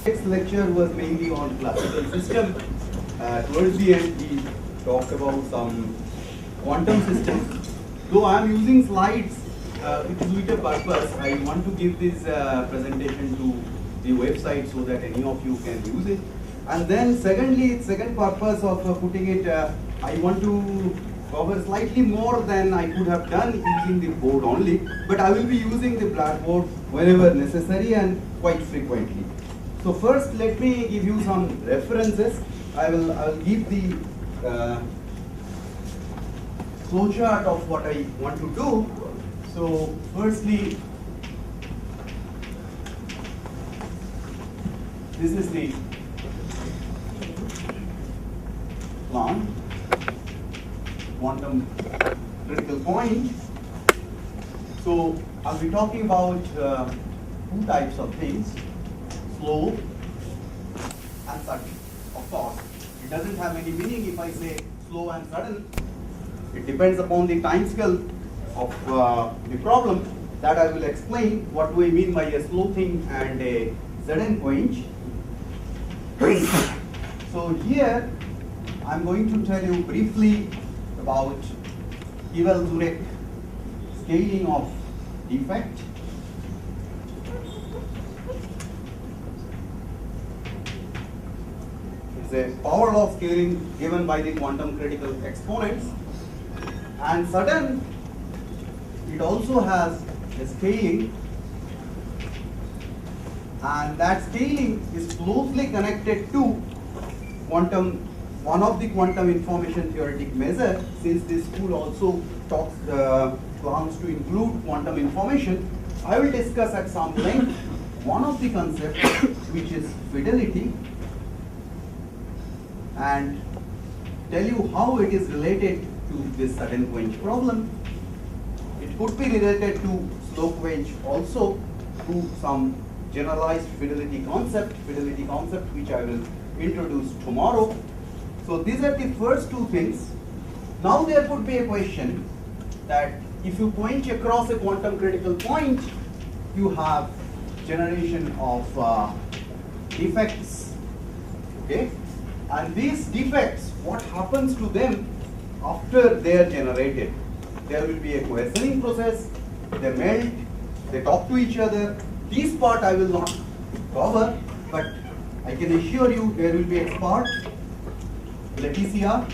This lecture was mainly on classical system. Towards the end, we talked about some quantum systems. Though I am using slides with a purpose, I want to give this presentation to the website so that any of you can use it. And then secondly, second purpose of putting it, I want to cover slightly more than I could have done using the board only, but I will be using the blackboard whenever necessary and quite frequently. So first, let me give you some references. I will give the flowchart of what I want to do. So firstly, this is the plan, quantum critical point. So I'll be talking about two types of things, slow and sudden. Of course, it doesn't have any meaning if I say slow and sudden. It depends upon the time scale of the problem that I will explain what do I mean by a slow thing and a sudden quench. So here I'm going to tell you briefly about Kevall-Zurek scaling of defect. It's a power law scaling given by the quantum critical exponents. And sudden, it also has a scaling, and that scaling is closely connected to quantum, one of the quantum information theoretic measure, since this school also talks plans to include quantum information. I will discuss at some length one of the concepts, which is fidelity, and tell you how it is related to this sudden quench problem. It could be related to slow quench also, to some generalized fidelity concept which I will introduce tomorrow. So these are the first two things. Now there could be a question that if you quench across a quantum critical point, you have generation of defects, okay? And these defects, what happens to them after they are generated? There will be a cohesioning process, they melt, they talk to each other. This part I will not cover, but I can assure you there will be expert, Leticia,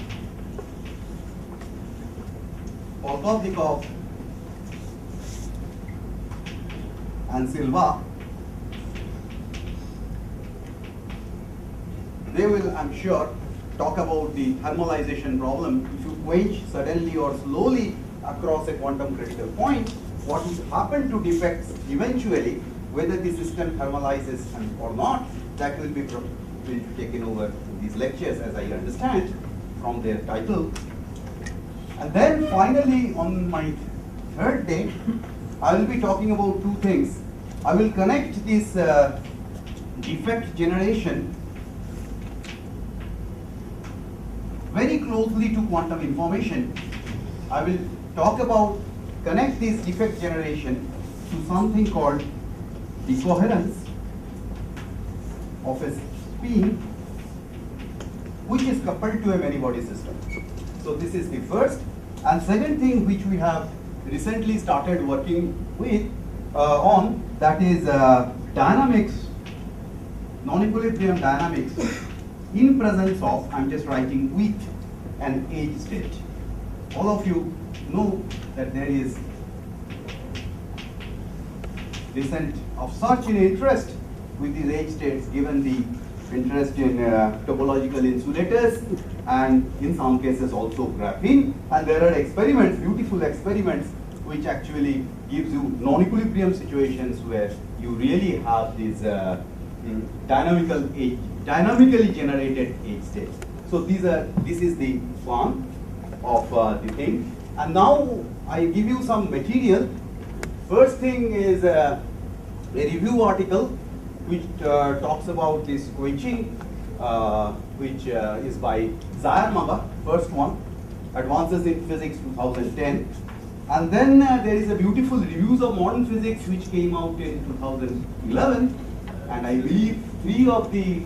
Polkovnikov, and Silva. They will, I'm sure, talk about the thermalization problem. If you quench suddenly or slowly across a quantum critical point, what will happen to defects eventually, whether the system thermalizes or not, that will be taken over in these lectures, as I understand from their title. And then finally, on my third day, I will be talking about two things. I will connect this defect generation very closely to quantum information. I will talk about, connect this defect generation to something called decoherence of a spin which is coupled to a many-body system. So this is the first. And second thing which we have recently started working with on, that is dynamics, non-equilibrium dynamics in presence of, I'm just writing with an age state. All of you know that there is descent of such an interest with these age states, given the interest in topological insulators and in some cases also graphene. And there are experiments, beautiful experiments, which actually gives you non-equilibrium situations where you really have these dynamically generated age states. So this is the plan of the thing. And now I give you some material. First thing is a review article which talks about this quenching, which is by Zayar-Maga, first one, Advances in Physics 2010. And then there is a beautiful Reviews of Modern Physics which came out in 2011. And I believe Three of the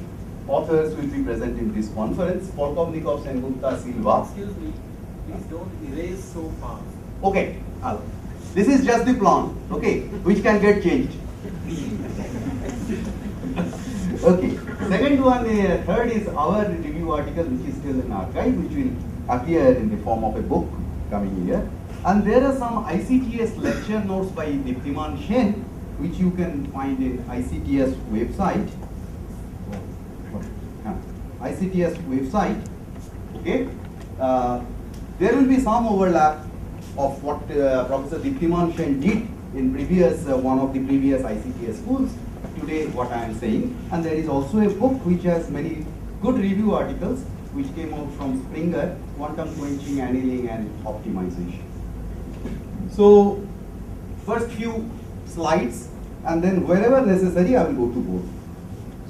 authors will be present in this conference: Polkovnikov, Sengupta, Silva. Excuse me, please don't erase so fast. Okay, this is just the plan, okay, which can get changed. Okay, second one, third is our review article, which is still in archive, which will appear in the form of a book coming here. And there are some ICTS lecture notes by Diptiman Shen, which you can find in ICTS website. ICTS website, okay. There will be some overlap of what Professor Diptiman Shen did in previous one of the previous ICTS schools. Today, what I am saying, and there is also a book which has many good review articles which came out from Springer: Quantum Quenching, Annealing, and Optimization. So, first few slides, and then wherever necessary, I will go to both.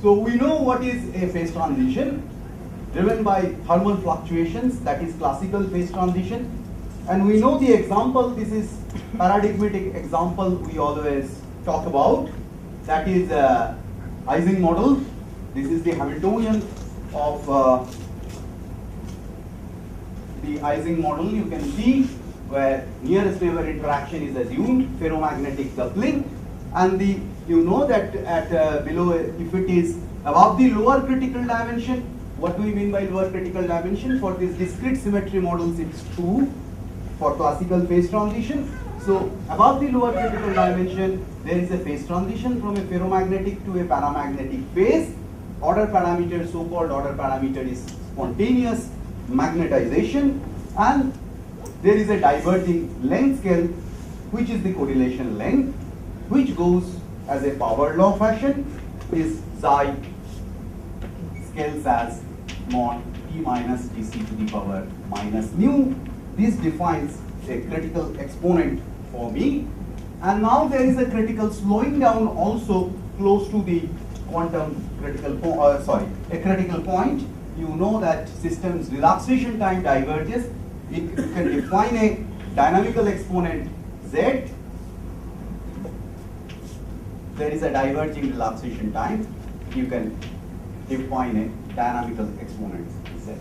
So we know what is a phase transition, driven by thermal fluctuations, that is classical phase transition. And we know the example, this is paradigmatic example we always talk about, that is Ising model. This is the Hamiltonian of the Ising model. You can see where nearest neighbor interaction is assumed, ferromagnetic coupling, and you know that at below, if it is above the lower critical dimension, what do we mean by lower critical dimension? For these discrete symmetry models, it's 2 for classical phase transition. So above the lower critical dimension, there is a phase transition from a ferromagnetic to a paramagnetic phase. Order parameter, so-called order parameter, is spontaneous magnetization, and there is a diverging length scale, which is the correlation length, which goes as a power law fashion, is psi scales as mod T minus Tc to the power minus mu. This defines a critical exponent for me. And now there is a critical slowing down also close to the quantum critical a critical point. You know that system's relaxation time diverges. You can define a dynamical exponent Z. There is a diverging relaxation time. You can define a dynamical exponent Z.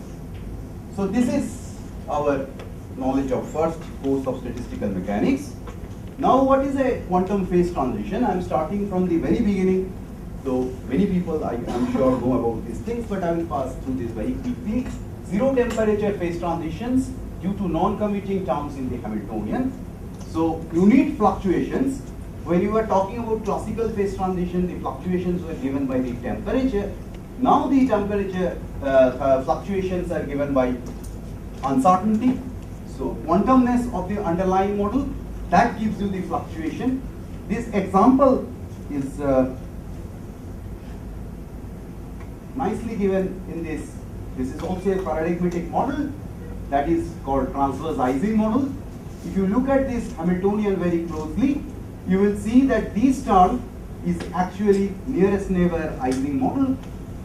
So this is our knowledge of first course of statistical mechanics. Now what is a quantum phase transition? I am starting from the very beginning, though many people I am sure know about these things, but I will pass through this very quickly. Zero temperature phase transitions due to non-commuting terms in the Hamiltonian. So you need fluctuations. When you were talking about classical phase transition, the fluctuations were given by the temperature. Now the temperature fluctuations are given by uncertainty. So quantumness of the underlying model, that gives you the fluctuation. This example is nicely given in this. This is also a paradigmatic model that is called transverse Ising model. If you look at this Hamiltonian very closely, you will see that this term is actually nearest neighbor Ising model.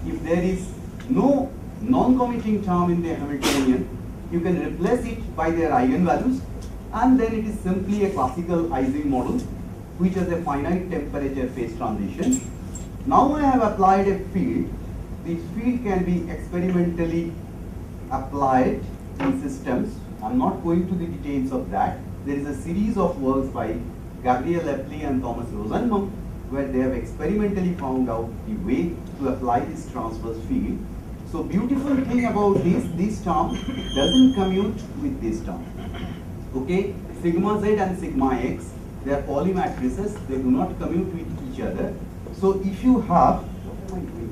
If there is no non-commuting term in the Hamiltonian, you can replace it by their eigenvalues, and then it is simply a classical Ising model which has a finite temperature phase transition. Now I have applied a field. This field can be experimentally applied in systems. I am not going to the details of that. There is a series of works by Gabriel Epley and Thomas Rosenbaum where they have experimentally found out the way to apply this transverse field. So beautiful thing about this term doesn't commute with this term. Okay, sigma z and sigma x, they are polymatrices, they do not commute with each other. So if you have, what am I doing?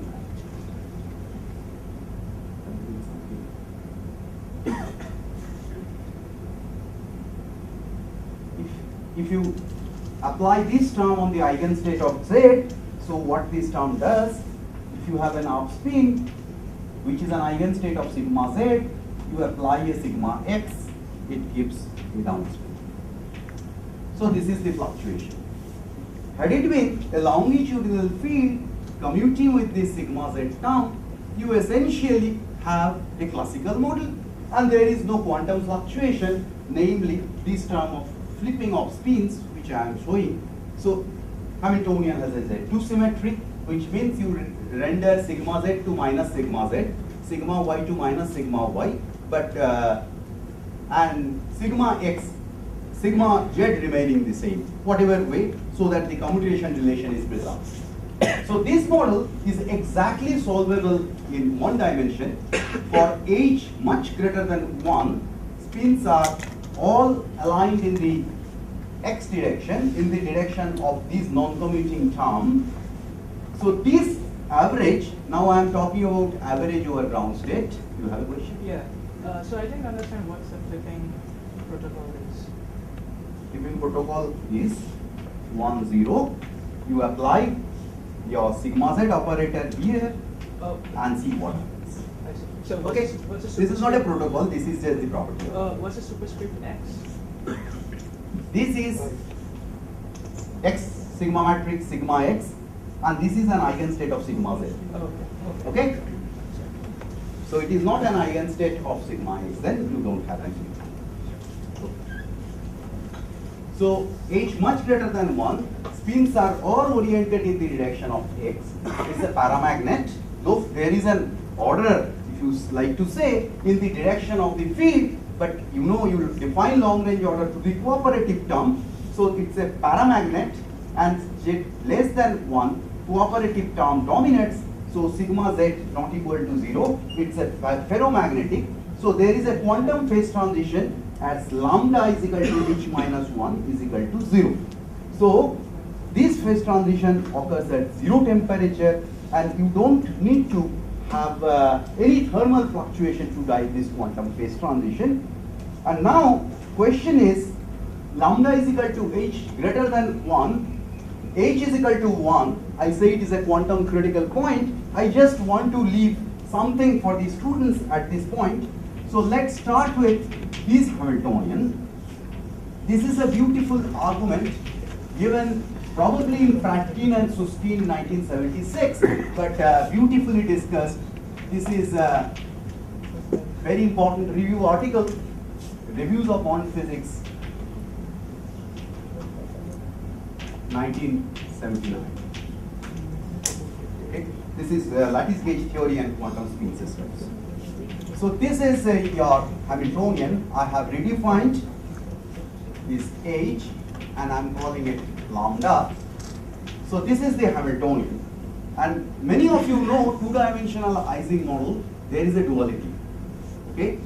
If you apply this term on the eigenstate of z, so what this term does, if you have an up spin, which is an eigenstate of sigma z, you apply a sigma x, it gives the downspin. So this is the fluctuation. Had it been a longitudinal field commuting with this sigma z term, you essentially have a classical model, and there is no quantum fluctuation, namely this term of flipping of spins, which I am showing. So Hamiltonian has a Z2 symmetry, which means you render sigma z to minus sigma z, sigma y to minus sigma y, but and sigma x, sigma z remaining the same, whatever way, so that the commutation relation is preserved. So this model is exactly solvable in one dimension. For h much greater than 1, spins are all aligned in the x direction, in the direction of this non-commuting term. So this average, now I am talking about average over ground state. You have a question? Yeah. So I didn't understand what the flipping protocol is. Flipping protocol is 1, 0. You apply your sigma z operator here Oh, and see what happens. I see. So Okay, what's the this is not a superscript? protocol, this is just the property. What's the superscript x? This is x sigma matrix sigma x, and this is an eigenstate of sigma z. Oh, okay. Okay? So it is not an eigenstate of sigma x, then you don't have anything. So h much greater than 1, spins are all oriented in the direction of x. It's a paramagnet, though there is an order, if you like to say, in the direction of the field, but you know you define long range order to the cooperative term. So it's a paramagnet, and z less than 1, cooperative term dominates. So sigma z not equal to 0, it's a ferromagnetic. So there is a quantum phase transition as lambda is equal to h minus 1 is equal to 0. So this phase transition occurs at 0 temperature, and you don't need to have any thermal fluctuation to drive this quantum phase transition. And now question is, lambda is equal to h greater than 1, h is equal to 1, I say it is a quantum critical point. I just want to leave something for the students at this point. So let's start with this Hamiltonian. This is a beautiful argument given probably in Fratkin and Susskind in 1976, but beautifully discussed. This is a very important review article, Reviews of Quantum Physics, 1979. Okay. This is lattice gauge theory and quantum spin systems. So this is your Hamiltonian. I have redefined this h, and I'm calling it lambda. So this is the Hamiltonian. And many of you know two-dimensional Ising model, there is a duality. Okay?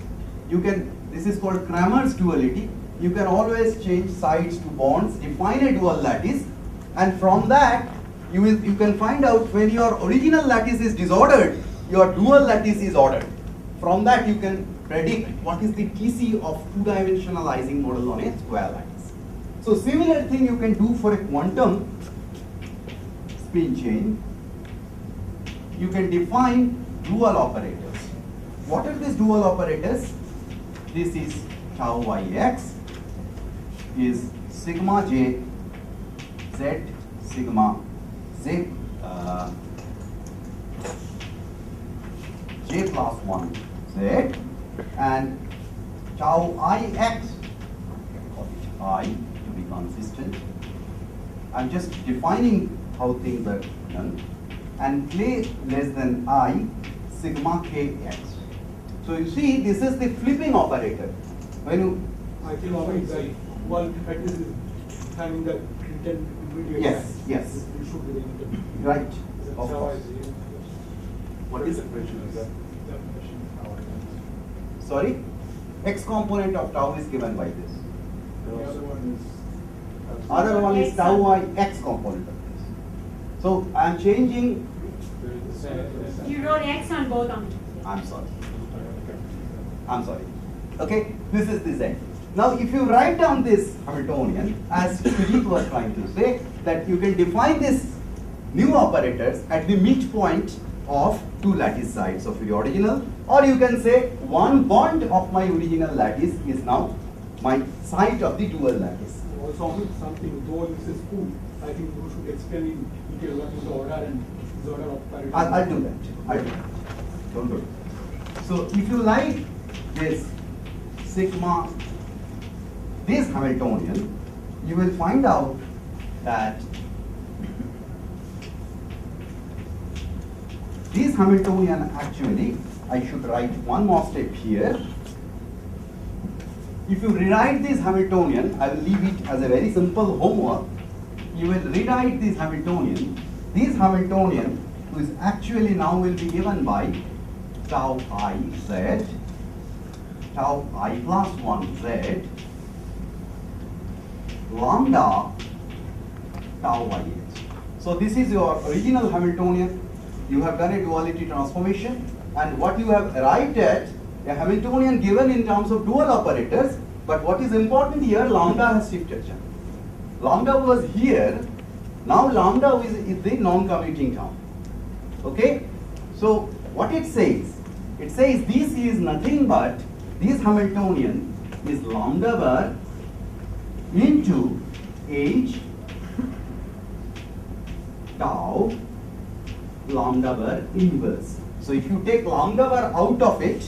You can, this is called Cramer's duality. You can always change sides to bonds, define a dual lattice, and from that you can find out when your original lattice is disordered, your dual lattice is ordered. From that you can predict what is the TC of two-dimensional Ising model on a square lattice. So similar thing you can do for a quantum spin chain. You can define dual operators. What are these dual operators? This is tau ix is sigma j z sigma z j plus 1 z, and tau ix, call it I to be consistent. I'm just defining how things are done, and k less than I sigma kx. So you see, this is the flipping operator. When you I think always one practice is having the intent immediate. Yes, yes. It should be the intent. right, That's of how I course. see it. What is the question? Is that definition of how it is? Sorry, x component of tau is given by this. The other one is. Other one is tau I x component of this. So I am changing. You wrote X on both of them. I'm sorry. I'm sorry. Okay, this is the z. Now, if you write down this Hamiltonian, as Sujit was trying to say, that you can define this new operators at the midpoint of two lattice sides of your original, or you can say one bond of my original lattice is now my side of the dual lattice. Also, something, though this is cool, I think you should explain in detail what is the order and the order of parity. I'll do that. I'll do that. Don't worry. So if you like this sigma, this Hamiltonian, you will find out that this Hamiltonian actually, I should write one more step here. If you rewrite this Hamiltonian, I will leave it as a very simple homework. You will rewrite this Hamiltonian. This Hamiltonian, who is actually now will be given by tau I z, tau I plus 1 z, lambda tau I h. So this is your original Hamiltonian. You have done a duality transformation, and what you have arrived at, a Hamiltonian given in terms of dual operators, but what is important here, lambda has shifted. Lambda was here, now lambda is the non-commuting term. Okay? So what it says this is nothing but, this Hamiltonian is lambda bar into h tau lambda bar inverse. So if you take lambda bar out of it,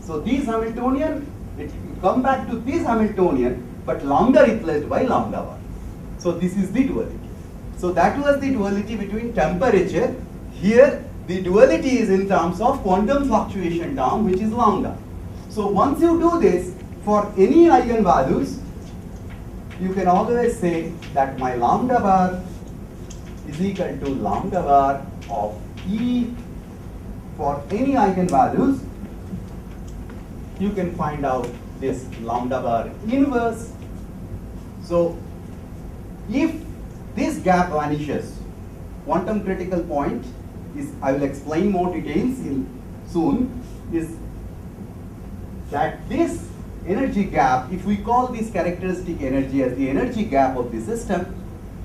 so this Hamiltonian, it will come back to this Hamiltonian, but lambda replaced by lambda bar. So this is the duality. So that was the duality between temperature. Here the duality is in terms of quantum fluctuation term, which is lambda. So once you do this for any eigenvalues, you can always say that my lambda bar is equal to lambda bar of E for any eigenvalues. You can find out this lambda bar inverse. So if this gap vanishes, quantum critical point is, I will explain more details soon, is that this energy gap, if we call this characteristic energy as the energy gap of the system,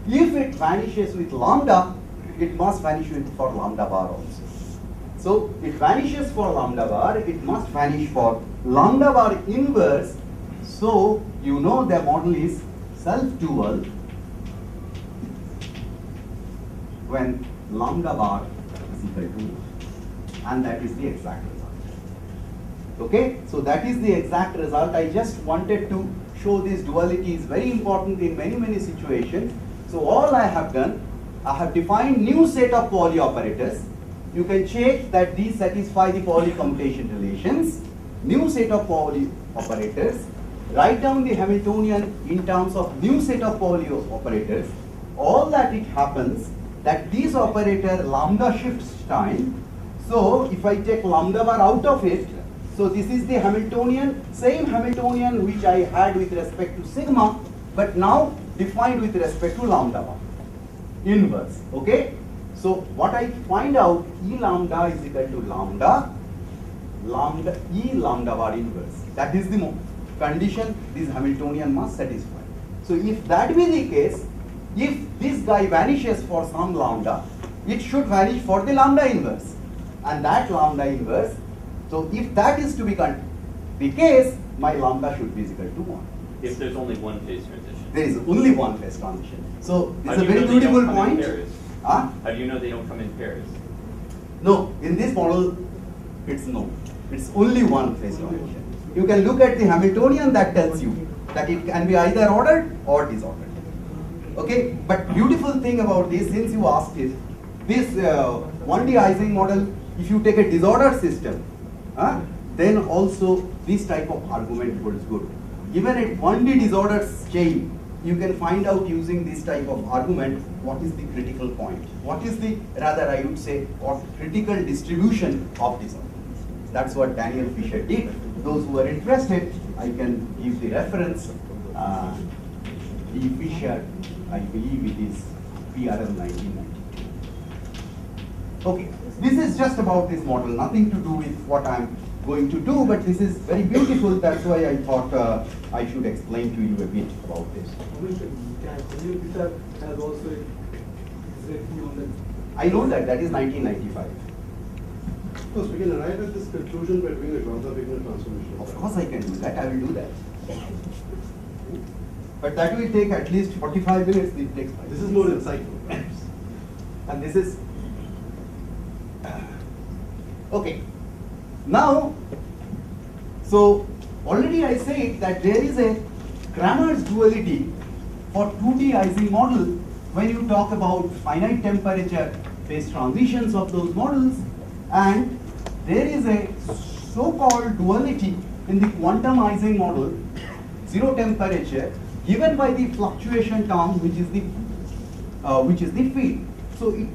if it vanishes with lambda, it must vanish for lambda bar also. So it vanishes for lambda bar, it must vanish for lambda bar inverse. So you know the model is self-dual when lambda bar is equal to 1, and that is the exact result. Okay, so that is the exact result. I just wanted to show this duality is very important in many situations. So all I have done, I have defined new set of Pauli operators. You can check that these satisfy the Pauli commutation relations. New set of Pauli operators. Write down the Hamiltonian in terms of new set of Pauli operators. All that it happens that this operator lambda shifts time. So if I take lambda bar out of it, so this is the Hamiltonian, same Hamiltonian which I had with respect to sigma, but now defined with respect to lambda bar inverse. Okay, so what I find out, E lambda is equal to lambda E lambda bar inverse. That is the condition this Hamiltonian must satisfy. So if that be the case, if this guy vanishes for some lambda, it should vanish for the lambda inverse, and that lambda inverse. So if that is to be the case, my lambda should be equal to 1. If there's only one phase transition. There is only one phase transition. So this is a How do you very know they don't beautiful come in point. pairs? Huh? How do you know they don't come in pairs? No, in this model, it's no. It's only one phase transition. You can look at the Hamiltonian that tells you that it can be either ordered or disordered. Okay, but beautiful thing about this, since you asked it, this 1D Ising model, if you take a disordered system, then also this type of argument holds good. Given a 1D disordered chain, you can find out using this type of argument what is the critical point, what is the, rather I would say, what critical distribution of disorder. That's what Daniel Fisher did. Those who are interested, I can give the reference. D. Fisher, I believe it is PRL 1992. Okay, this is just about this model, nothing to do with what I'm going to do, but this is very beautiful. That's why I thought I should explain to you a bit about this. Peter has also exactly on that. I know that is 1995. Of course, we can arrive at this conclusion by doing a Johnson-Wigner transformation. Of course I can do that, I will do that. But that will take at least 45 minutes, it takes 5 This is more insightful. And this is, okay. Now, so already I said that there is a Cramer's duality for 2D Ising model when you talk about finite temperature phase transitions of those models, and there is a so-called duality in the quantumizing model, zero temperature, given by the fluctuation term, which is the field. So it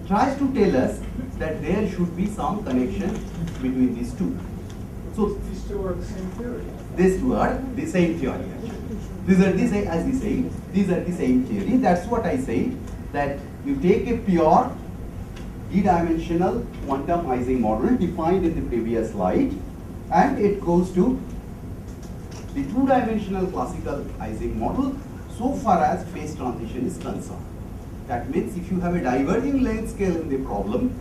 tries to tell us that there should be some connection between these two. So These two are the same theory. these two are the same theory. These are the same, as we say, these are the same theory. That's what I say, that you take a pure d-dimensional quantumizing model defined in the previous slide, and it goes to the two-dimensional classical Ising model so far as phase transition is concerned. That means if you have a diverging length scale in the problem,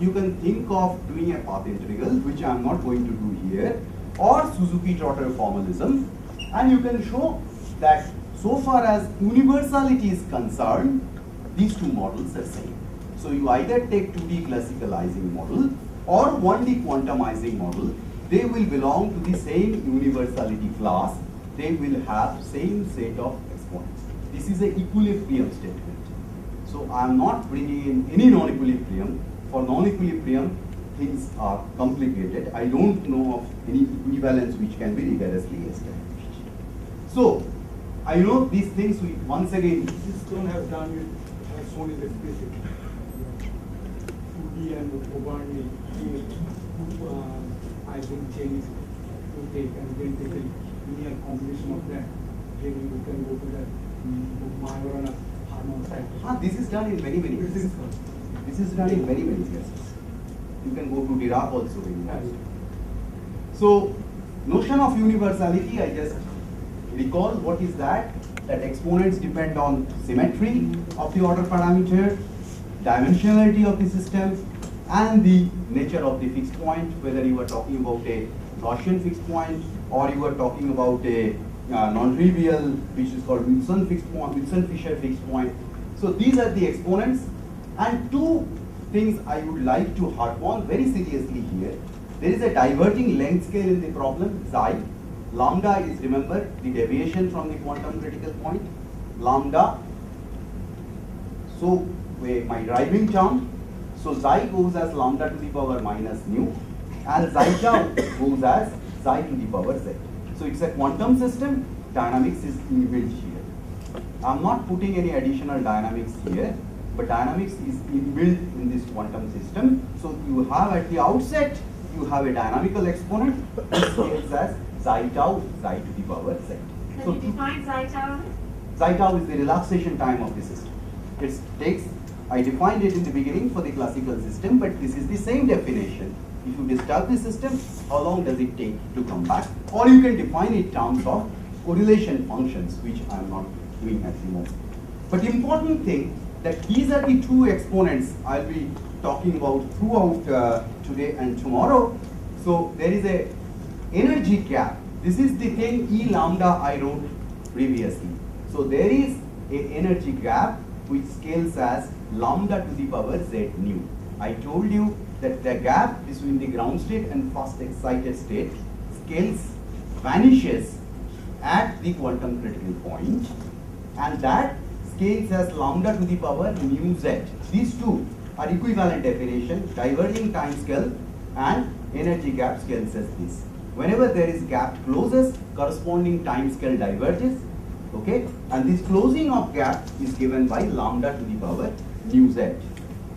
you can think of doing a path integral, which I am not going to do here, or Suzuki-Trotter formalism, and you can show that so far as universality is concerned, these two models are same. So you either take 2D classical Ising model or 1D quantumizing model, they will belong to the same universality class, they will have same set of exponents. This is an equilibrium statement. So I am not bringing in any non-equilibrium. For non-equilibrium, things are complicated. I don't know of any equivalence which can be rigorously established. So I know these things, we once again, This don't have done it as soon as explicit. 2D and Oberni, I think chains to take and then take a linear combination of them. Then you can go to that Majorana harmonic cycle. this is done in many cases. This is done in many cases. You can go to Dirac also when you want. So notion of universality, I just recall what is that? That exponents depend on symmetry of the order parameter, dimensionality of the system, and the nature of the fixed point, whether you are talking about a Gaussian fixed point or you are talking about a non-trivial, which is called Wilson fixed point, Wilson-Fisher fixed point. So these are the exponents, and two things I would like to harp on very seriously here. There is a diverging length scale in the problem, psi. Lambda is, remember, the deviation from the quantum critical point. Lambda, so my driving term, so xi goes as lambda to the power minus nu, and xi tau goes as xi to the power z. So it's a quantum system, dynamics is inbuilt here. I'm not putting any additional dynamics here, but dynamics is inbuilt in this quantum system. So you have at the outset, you have a dynamical exponent, which scales as xi tau, xi to the power z. Can you define xi tau? Xi tau is the relaxation time of the system. It takes, I defined it in the beginning for the classical system, but this is the same definition. If you disturb the system, how long does it take to come back? Or you can define it in terms of correlation functions, which I am not doing at the moment. But the important thing that these are the two exponents I'll be talking about throughout today and tomorrow. So there is a energy gap. This is the thing E lambda I wrote previously. So there is a energy gap which scales as lambda to the power z nu. I told you that the gap between the ground state and fast excited state vanishes at the quantum critical point, and that scales as lambda to the power mu z. These two are equivalent definition, diverging time scale and energy gap scales as this. Whenever there is gap closes, corresponding time scale diverges, okay? And this closing of gap is given by lambda to the power mu z.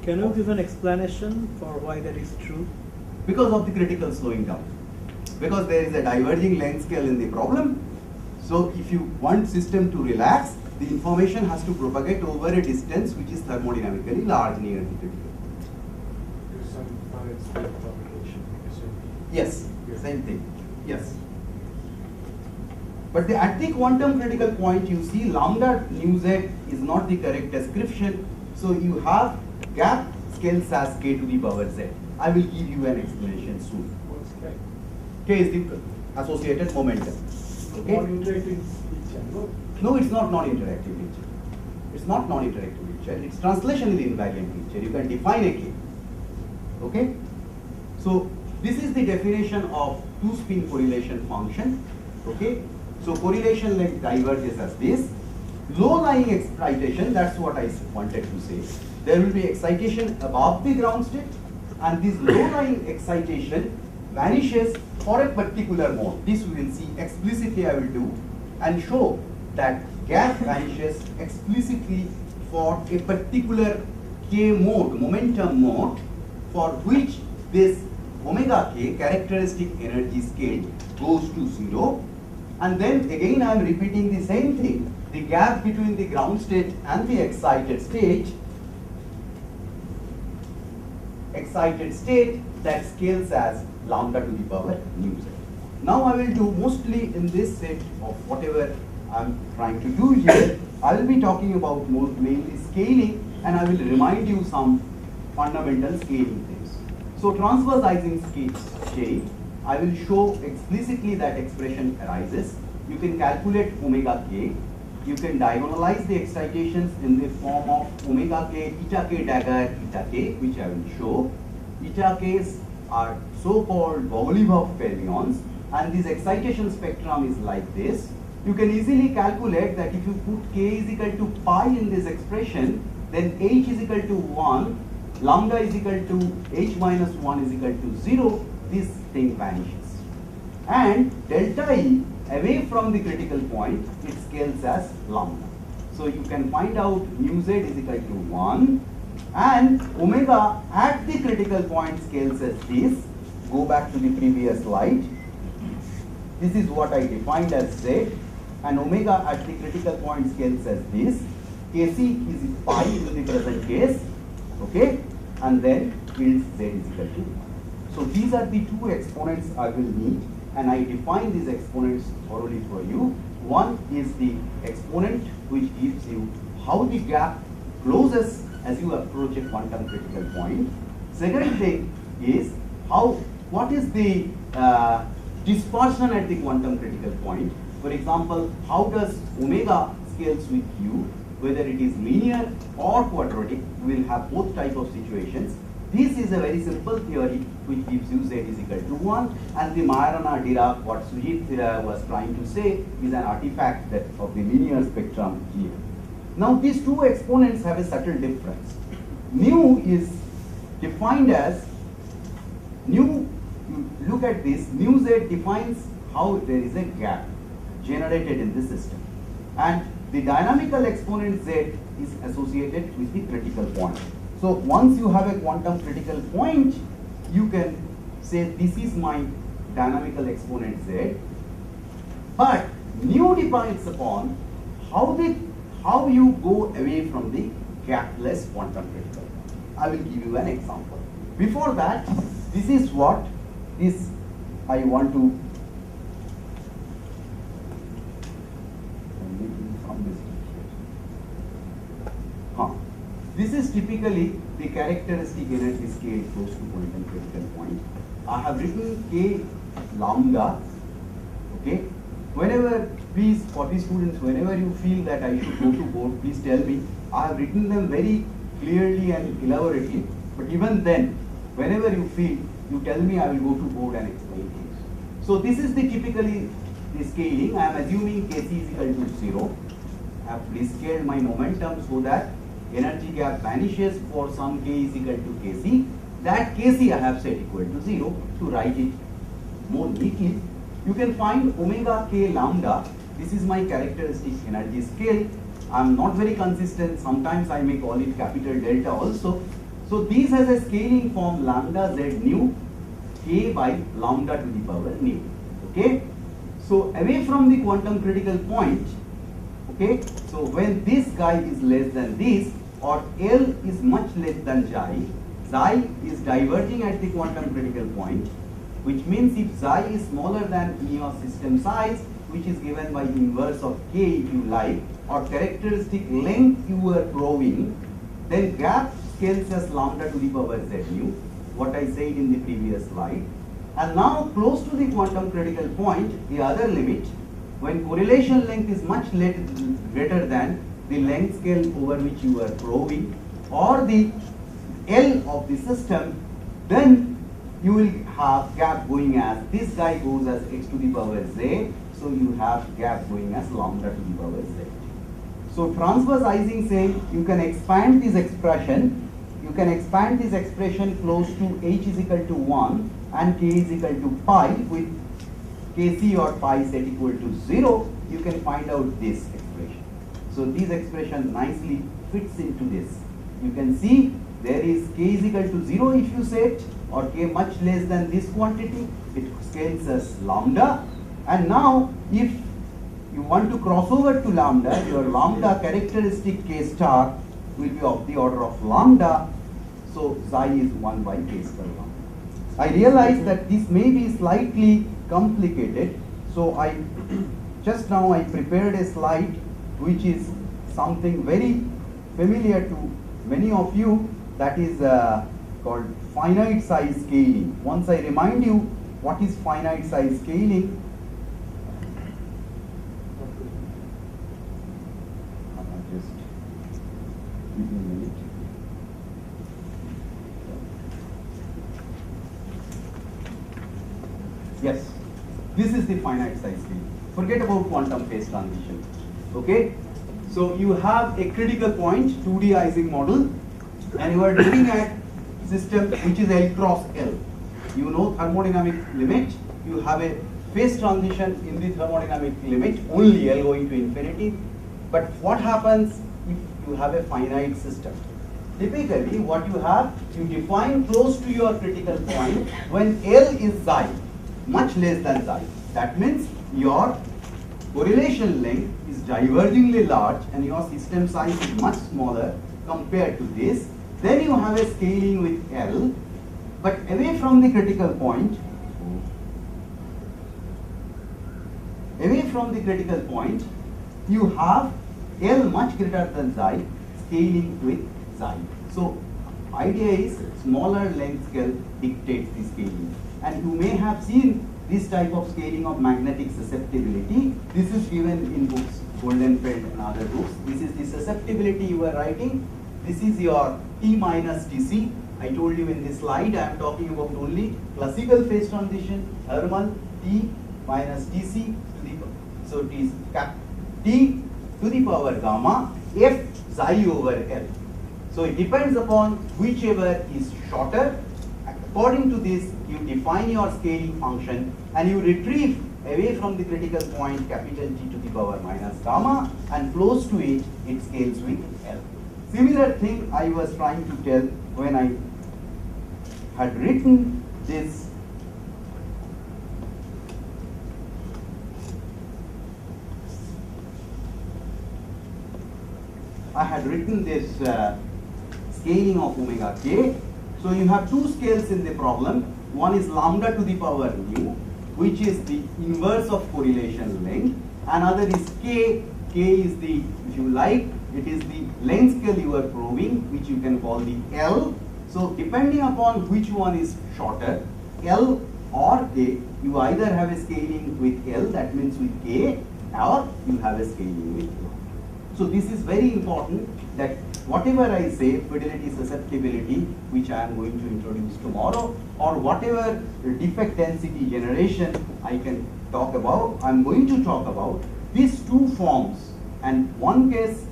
Can you give an explanation for why that is true? Because of the critical slowing down. Because there is a diverging length scale in the problem. So if you want system to relax, the information has to propagate over a distance which is thermodynamically large near the critical. There's some finite speed propagation. Yes, same thing. Yes. But at the quantum critical point, you see lambda nu z is not the correct description. So you have gap scales as k to the power z. I will give you an explanation soon. What's K? K is the associated momentum. Okay? Non-interacting each other. No, it's not non-interactive nature. It's not non-interactive nature. It's translationally invariant nature. You can define a K. Okay? So this is the definition of two-spin correlation function. Okay? So correlation length diverges as this. Low-lying excitation, that's what I wanted to say. there will be excitation above the ground state, and this low-lying excitation vanishes for a particular mode. This we will see explicitly. I will do and show that gap vanishes explicitly for a particular k mode, momentum mode, for which this omega k characteristic energy scale goes to 0. And then again I am repeating the same thing. The gap between the ground state and the excited state that scales as lambda to the power nu z. Now I will do mostly in this set of whatever I am trying to do here, I will be talking about more mainly scaling, and I will remind you some fundamental scaling things. So transversizing scale, I will show explicitly that expression arises. You can calculate omega k. You can diagonalize the excitations in the form of omega k, eta k dagger, eta k, which I will show. Eta k's are so-called Bogoliubov fermions, and this excitation spectrum is like this. You can easily calculate that if you put k is equal to pi in this expression, then h is equal to 1, lambda is equal to h minus 1 is equal to 0, this thing vanishes. And delta E away from the critical point, it scales as lambda. So you can find out mu z is equal to 1, and omega at the critical point scales as this. Go back to the previous slide. This is what I defined as z, and omega at the critical point scales as this. Kc is pi in the present case, okay, and then yields z is equal to 1. So these are the two exponents I will need, and I define these exponents thoroughly for you. One is the exponent which gives you how the gap closes as you approach a quantum critical point. Second thing is what is the dispersion at the quantum critical point. For example, how does omega scales with u, whether it is linear or quadratic. We will have both type of situations. This is a very simple theory which gives you z is equal to 1, and the Majorana-Dirac, what Sujit was trying to say, is an artifact of the linear spectrum here. Now these two exponents have a subtle difference. Nu is defined as, you look at this, mu z defines how there is a gap generated in the system, and the dynamical exponent z is associated with the critical point. So once you have a quantum critical point, you can say this is my dynamical exponent z, but nu depends upon how you go away from the gapless quantum critical. I will give you an example. Before that, this is what I want to This is typically the characteristic energy scale close to quantum critical point. I have written k lambda, okay. Whenever, please, for the students, whenever you feel that I should go to board, please tell me. I have written them very clearly and elaborately, but even then, whenever you feel, you tell me, I will go to board and explain things. So this is the typically the scaling. I am assuming Kc is equal to 0. I have rescaled my momentum so that energy gap vanishes for some k is equal to Kc. That Kc I have set equal to 0 to write it more neatly. You can find omega k lambda. This is my characteristic energy scale. I am not very consistent. Sometimes I may call it capital delta also. So this has a scaling form lambda z nu k by lambda to the power nu. Okay. So away from the quantum critical point, okay. So when this guy is less than this, or L is much less than xi is diverging at the quantum critical point, which means if xi is smaller than E of system size, which is given by inverse of k if you like, or characteristic length you are probing, then gap scales as lambda to the power z nu, what I said in the previous slide. And now close to the quantum critical point, the other limit, when correlation length is much greater than the length scale over which you are probing, or the L of the system, then you will have gap going as, this guy goes as x to the power z, so you have gap going as lambda to the power z. So transverse Ising saying you can expand this expression. You can expand this expression close to h is equal to 1 and k is equal to pi with kc or pi set equal to 0. You can find out this expression. So this expression nicely fits into this. You can see there is k is equal to 0 if you set, or k much less than this quantity, it scales as lambda. And now if you want to cross over to lambda, your lambda characteristic k star will be of the order of lambda. So psi is 1 by k square lambda. I realize that this may be slightly complicated, so I just now I prepared a slide which is something very familiar to many of you, that is called finite size scaling. Once I remind you what is finite size scaling, just give me a minute. Yes, this is the finite size scaling. Forget about quantum phase transition. Okay, so you have a critical point, 2D Ising model, and you are looking at system which is L cross L. You know thermodynamic limit. You have a phase transition in the thermodynamic limit, only L going to infinity. But what happens if you have a finite system? Typically, what you have, you define close to your critical point when L is psi, much less than psi. That means your correlation length is divergingly large and your system size is much smaller compared to this. Then you have a scaling with L, but away from the critical point, you have L much greater than psi, scaling with psi. So idea is smaller length scale dictates the scaling. And you may have seen this type of scaling of magnetic susceptibility. This is given in books, Goldenfeld and other books. This is the susceptibility you are writing. This is your T minus Tc. I told you in this slide, I am talking about only classical phase transition, thermal, T minus Tc to the, so T to the power gamma, F psi over L. So it depends upon whichever is shorter. According to this, you define your scaling function and you retrieve away from the critical point capital T to the power minus gamma, and close to it, it scales with L. Similar thing I was trying to tell when I had written this scaling of omega k. So you have two scales in the problem. One is lambda to the power mu, which is the inverse of correlation length. Another is k. K is the, if you like, it is the length scale you are proving, which you can call the L. So depending upon which one is shorter, L or k, you either have a scaling with L, that means with k, or you have a scaling with L. So this is very important, that whatever I say, fidelity susceptibility, which I am going to introduce tomorrow, or whatever defect density generation I can talk about, I am going to talk about these two forms. And one case,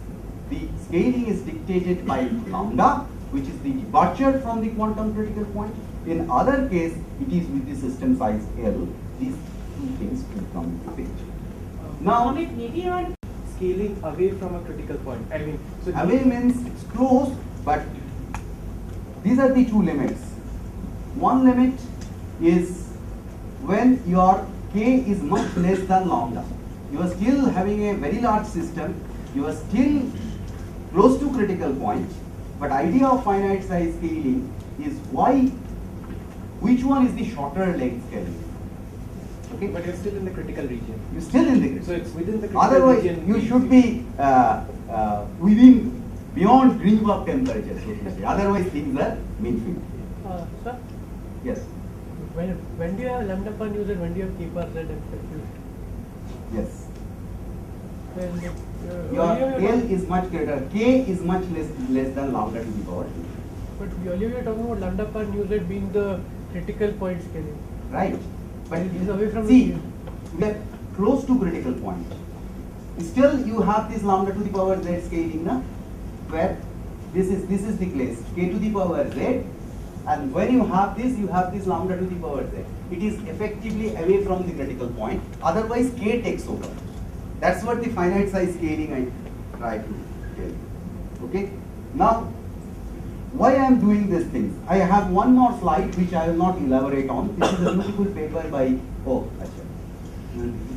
the scaling is dictated by lambda, which is the departure from the quantum critical point. In other case, it is with the system size L. These two things will come into picture. Now, Scaling away from a critical point. I mean, so away means it's close, but these are the two limits. One limit is when your k is much less than lambda. You are still having a very large system, you are still close to critical point, but idea of finite size scaling is which one is the shorter length scaling. Okay? but you're still in the critical region. You're still in the critical. So it's within the critical Otherwise, region. you should be beyond Greenberg temperature, so to say. Otherwise, things are mean. Sir, Yes. when do you have lambda per user, when do you have k per z effective? Yes. When Your earlier you were L is much greater. K is much less than lambda to the power 2. but earlier we were talking about lambda per user being the critical point scaling. Right. But It is away from see, the- we are close to critical point. Still you have this lambda to the power z scaling, na? Where this is the place, k to the power z, and when you have this lambda to the power z. It is effectively away from the critical point, otherwise k takes over. That's what the finite size scaling I try to tell you. Okay? Now, why I am doing these things? I have one more slide which I will not elaborate on. This is a beautiful paper by,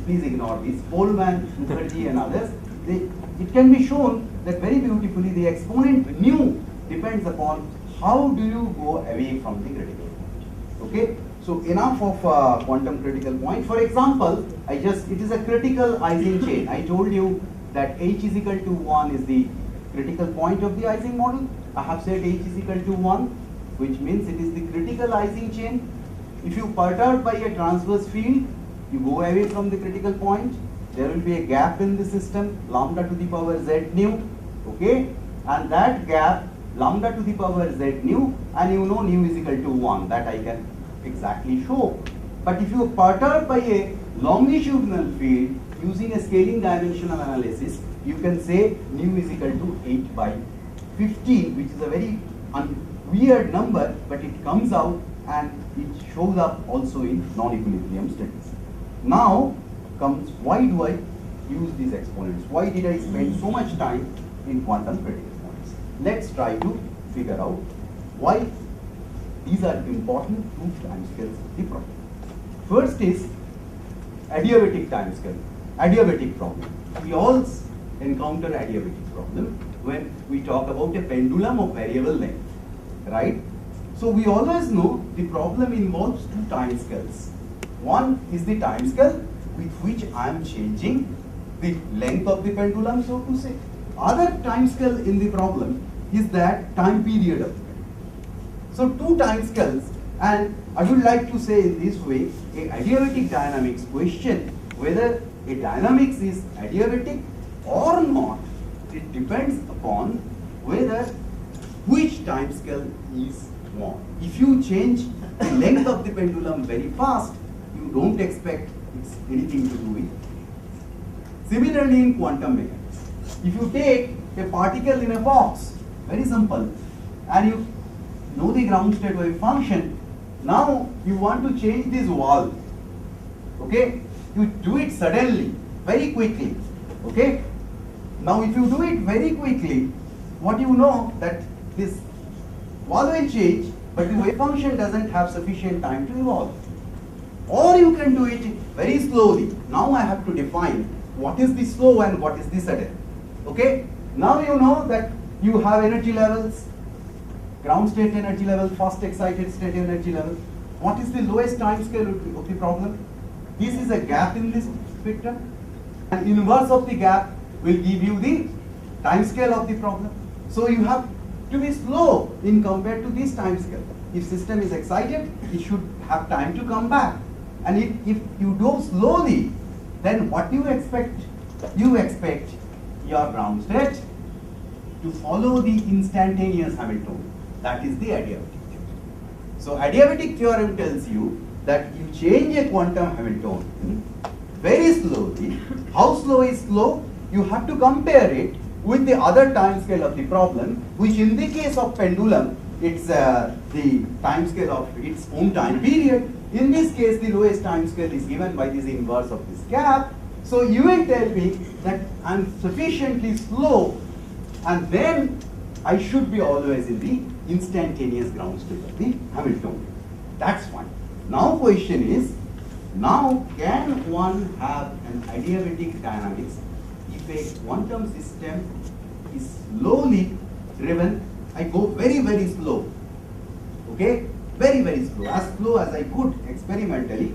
please ignore this, Polman, Mukherjee and others. It can be shown that very beautifully the exponent nu depends upon how do you go away from the critical point. Okay? So enough of quantum critical point. For example, it is a critical Ising chain. I told you that h is equal to 1 is the critical point of the Ising model. I have said h is equal to 1, which means it is the critical Ising chain. If you perturb by a transverse field, you go away from the critical point. There will be a gap in the system, lambda to the power z nu, okay? And that gap, lambda to the power z nu, and you know nu is equal to 1, that I can exactly show. But if you perturb by a longitudinal field using a scaling dimensional analysis, you can say nu is equal to 8 by 15, which is a very weird number, but it comes out and it shows up also in non-equilibrium studies. Now comes, why do I use these exponents? Why did I spend so much time in quantum critical points? Let's try to figure out why these are important two timescales of the problem. First is adiabatic timescale, adiabatic problem. We all encounter adiabatic problem when we talk about a pendulum of variable length, right? So we always know the problem involves two timescales. One is the timescale with which I am changing the length of the pendulum, so to say. Other timescale in the problem is that time period of the pendulum. So two timescales, and I would like to say in this way, a adiabatic dynamics question whether a dynamics is adiabatic or not, it depends upon whether which timescale is more. If you change the length of the pendulum very fast, you don't expect it's anything to do with it. Similarly in quantum mechanics, if you take a particle in a box, very simple, and you know the ground state wave function, now you want to change this valve, okay? You do it suddenly, very quickly, okay? Now if you do it very quickly, what you know that this valve will change, but the wave function doesn't have sufficient time to evolve. Or you can do it very slowly. Now I have to define what is the slow and what is the sudden. Okay? Now you know that you have energy levels, ground state energy level, first excited state energy level. What is the lowest time scale of the problem? This is a gap in this spectrum. And inverse of the gap will give you the time scale of the problem. So you have to be slow in compared to this time scale. If system is excited, it should have time to come back. And if you do slowly, then what you expect? You expect your ground state to follow the instantaneous Hamiltonian. That is the adiabatic theorem. So adiabatic theorem tells you that you change a quantum Hamiltonian very slowly. How slow is slow? You have to compare it with the other time scale of the problem, which in the case of pendulum, it's the time scale of its own time period. In this case, the lowest time scale is given by this inverse of this gap. So you will tell me that I'm sufficiently slow, and then I should be always in the instantaneous ground state of the Hamiltonian. That's fine. Now question is, now can one have an adiabatic dynamics if a quantum system is slowly driven? I go very, very slow, okay? Very, very slow as I could experimentally.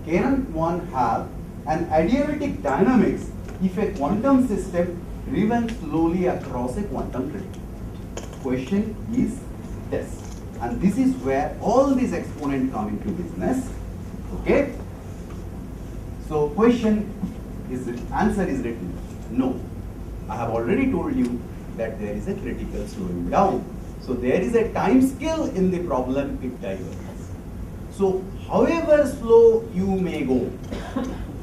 Can one have an adiabatic dynamics if a quantum system driven slowly across a quantum critical point? Question is this. And this is where all these exponents come into business, okay? So question is, answer is written, no. I have already told you that there is a critical slowing down. So there is a time scale in the problem it diverges. So however slow you may go,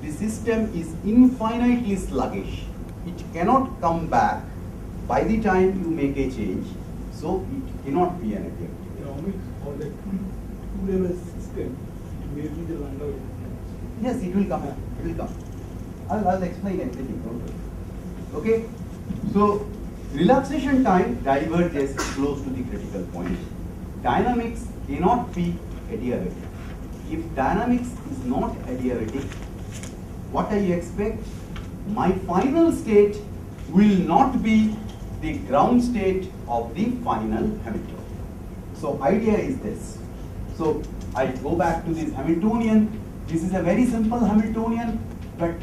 the system is infinitely sluggish. It cannot come back by the time you make a change, so it cannot be an additive. Or the two-level system, it may be the lambda. Yes, it will come. It will come. I'll explain everything. Don't worry. Okay. So relaxation time diverges close to the critical point. Dynamics cannot be adiabatic. If dynamics is not adiabatic, what I expect? My final state will not be the ground state of the final Hamiltonian. So idea is this. So I go back to this Hamiltonian. This is a very simple Hamiltonian, but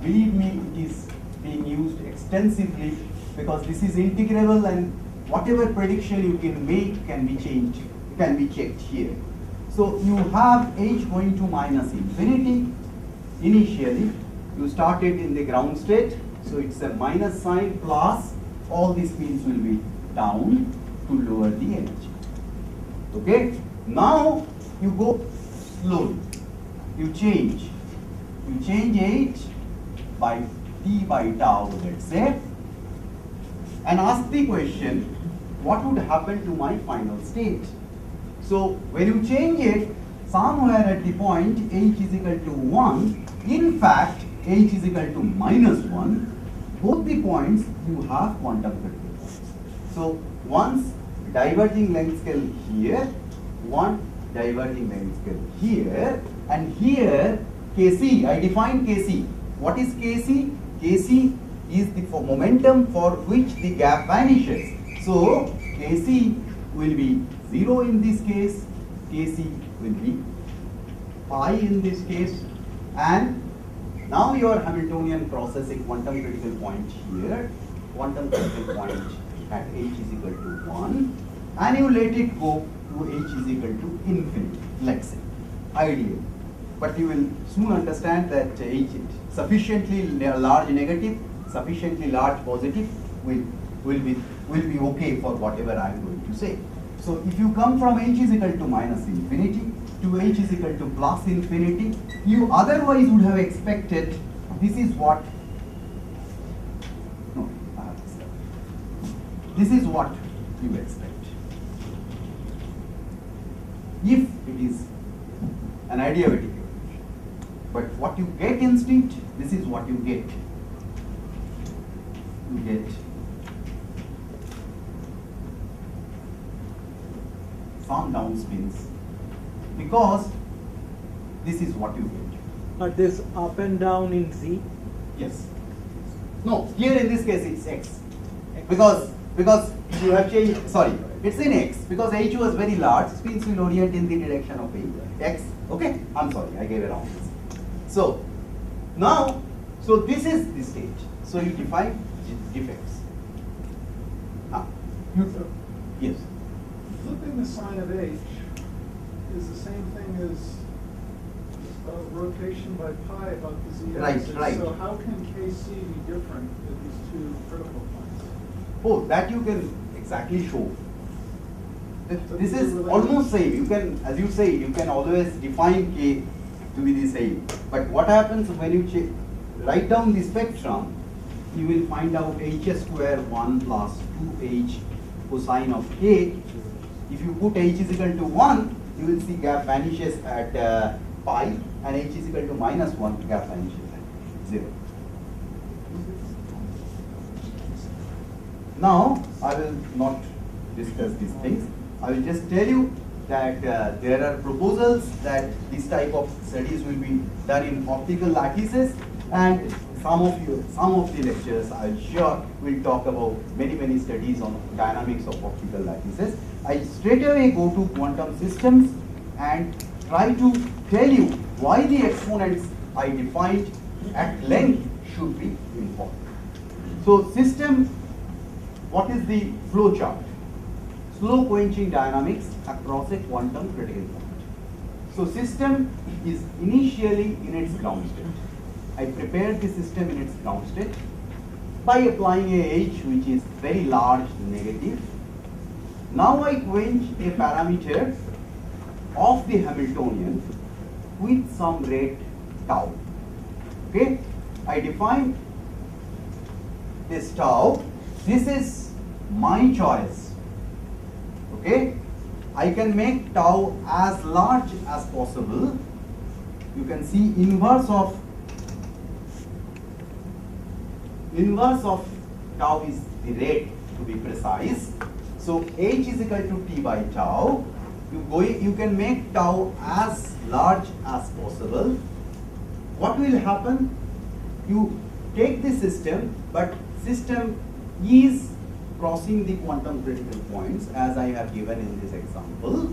believe me, it is being used extensively because this is integrable and whatever prediction you can make can be changed, can be checked here. So you have h going to minus infinity. Initially, you started in the ground state, so it's a minus sign plus, all these fields will be down to lower the energy. Okay? Now you go slowly. You change h by t by tau, let's say, and ask the question, what would happen to my final state? So when you change it, somewhere at the point h is equal to 1, in fact h is equal to minus 1, both the points you have quantum critical points. So once diverging length scale here, one diverging length scale here, and here Kc, I define Kc. What is Kc? Kc is the momentum for which the gap vanishes. So Kc will be 0 in this case, Kc will be pi in this case, and now your Hamiltonian crosses a quantum critical point here, quantum critical point at h is equal to 1, and you let it go to h is equal to infinity, let's say, ideally. But you will soon understand that h sufficiently large negative, sufficiently large positive will be okay for whatever I am going to say. So if you come from h is equal to minus infinity to h is equal to plus infinity, you otherwise would have expected this is what, no, I have to say, this is what you expect. If it is an adiabatic equation. But what you get instead, this is what you get. You get some downspins because this is what you get. But this up and down in Z? Yes. No, here in this case it's x. Because you have changed, sorry, it's in x because h was very large, spins will orient in the direction of x. Okay, I'm sorry, I gave a wrong answer. So now, so this is the state. So you define defects. Yes. Flipping the sign of h is the same thing as rotation by pi about the z-axis. Right. So how can Kc be different at these two critical points? Oh, that you can exactly show. This is almost same. You can, as you say, you can always define k to be the same. But what happens when you write down the spectrum, you will find out h square 1 plus 2h cosine of k. If you put h is equal to 1, you will see gap vanishes at pi, and h is equal to minus 1, gap vanishes at 0. Now, I will not discuss these things. I will just tell you that there are proposals that this type of studies will be done in optical lattices, and some of the lectures I'm sure will talk about many studies on dynamics of optical lattices. I straight away go to quantum systems and try to tell you why the exponents I defined at length should be important. So system, what is the flow chart? Slow quenching dynamics across a quantum critical point. So system is initially in its ground state. I prepared the system in its ground state by applying a h which is very large negative. Now I quench a parameter of the Hamiltonian with some rate tau. Okay, I define this tau. This is my choice. Okay, I can make tau as large as possible. You can see inverse of tau is the rate, to be precise. So h is equal to t by tau. You can make tau as large as possible. What will happen? You take the system, but system is crossing the quantum critical points as I have given in this example.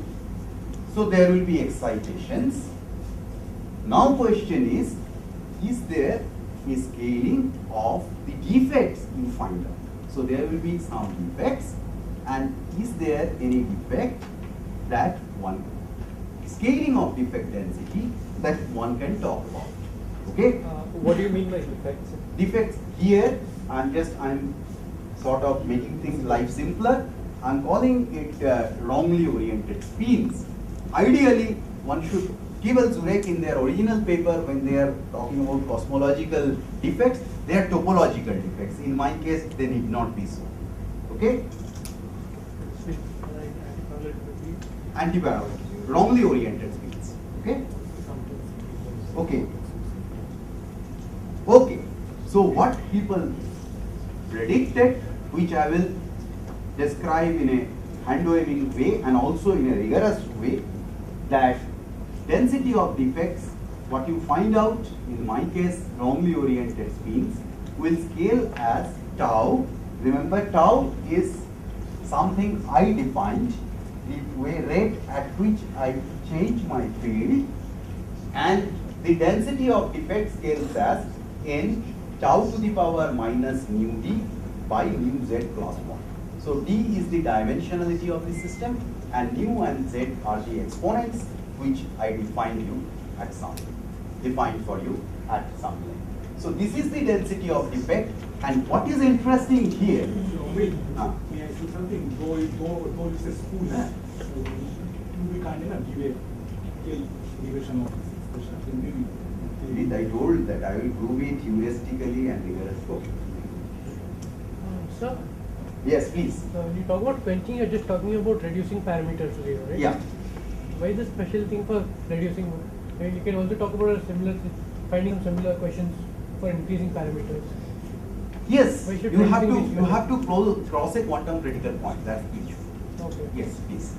So there will be excitations. Now question is there a scaling of the defects you find out? So there will be some defects, and is there any defect that one scaling of defect density that one can talk about? Okay? What do you mean by defects? Defects here, I'm sort of making things life simpler. I'm calling it wrongly oriented spins. Ideally, one should Keval Zurek in their original paper, when they are talking about cosmological defects, they are topological defects. In my case, they need not be so. Okay? Antiparallel, wrongly oriented spins. Okay? Okay. Okay. So what people predicted, which I will describe in a hand-waving way and also in a rigorous way, that density of defects, what you find out, in my case, wrongly oriented spins, will scale as tau. Remember, tau is something I defined, the rate at which I change my field, and the density of defect scales as n tau to the power minus mu d by mu z class 1. So d is the dimensionality of the system, and mu and z are the exponents which I defined for you at some length. So this is the density of defect, and what is interesting here? May I say something? Though it's a school, we can't give a derivation of this expression. I told that I will prove it heuristically and rigorously. Sir, Yes, please. you talk about quenching, you're just talking about reducing parameters here, right? Yeah. Why the special thing for reducing? And you can also talk about a similar, finding some similar questions for increasing parameters. Yes, Why should you have quenching to be cross a quantum critical point. That's the issue. Okay. Yes, please.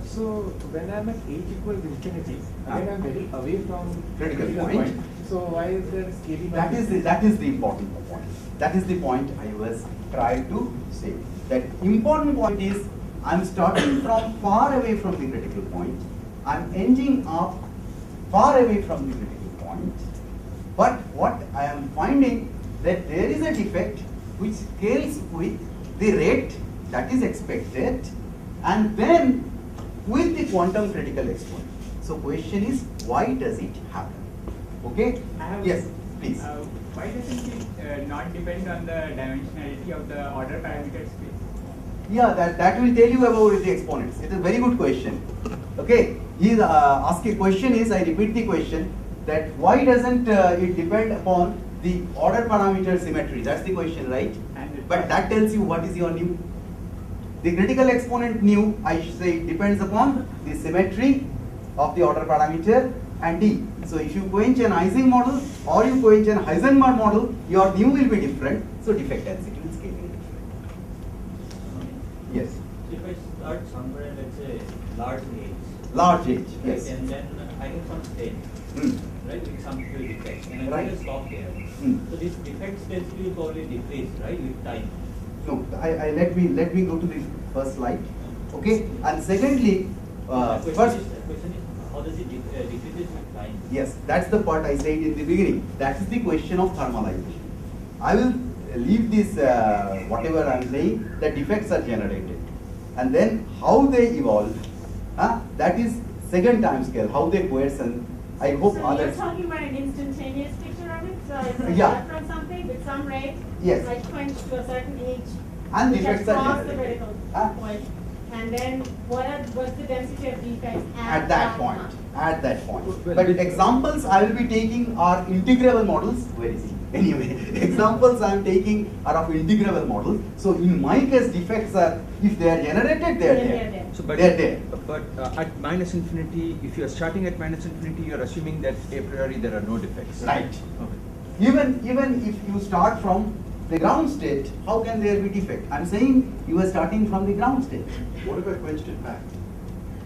So when I'm at h equals infinity, Ah. then I'm very away from Critical point. So why is there scaling? That is the important point. That is the point I was trying to say. That important point is I'm starting from far away from the critical point. I'm ending up far away from the critical point. But what I am finding that there is a defect which scales with the rate that is expected, and then with the quantum critical exponent. So question is, why does it happen? Okay? Yes, please. Why doesn't it not depend on the dimensionality of the order parameter space? Yeah, that will tell you about the exponents. It is a very good question. Okay, he is asking question is, I repeat the question, that why doesn't it depend upon the order parameter symmetry? That's the question, right? But that tells you what is your nu. The critical exponent nu, I should say, depends upon the symmetry of the order parameter and d. So if you quench an Ising model or you quench an Heisenberg model, your nu will be different. So defect density will scale different. Yes. If I start somewhere, let's say large age. Large age, Right, yes. and then I have some state, right, with some few defects, and I Right. want to stop there. So this defect density will probably decrease, right, with time. No, let me go to the first slide. Okay, and secondly, The first. question is how does it decreases with time? Yes, that's the part I said in the beginning. That is the question of thermalization. I will leave this, whatever I am saying, the defects are generated. And then how they evolve, that is second time scale, how they coercion. I hope So you're others. talking about an instantaneous picture of it? So it's a Yeah. shot from something with some rate? Yes. Like quenched to a certain age? And which has defects are crossed the generated. critical Huh? point. And then what's the density of defects At that point. mark? At that point. Well, But with- examples I will be taking are integrable models. Where is he? Anyway, examples I am taking are of integrable models. So in my case, defects are, if they are generated, they are Then there. they're there. So, but, They're there. but at minus infinity, if you are starting at minus infinity, you are assuming that a priori there are no defects. Right. Okay. Even if you start from the ground state, how can there be defect? I'm saying you are starting from the ground state. What if I quenched it back?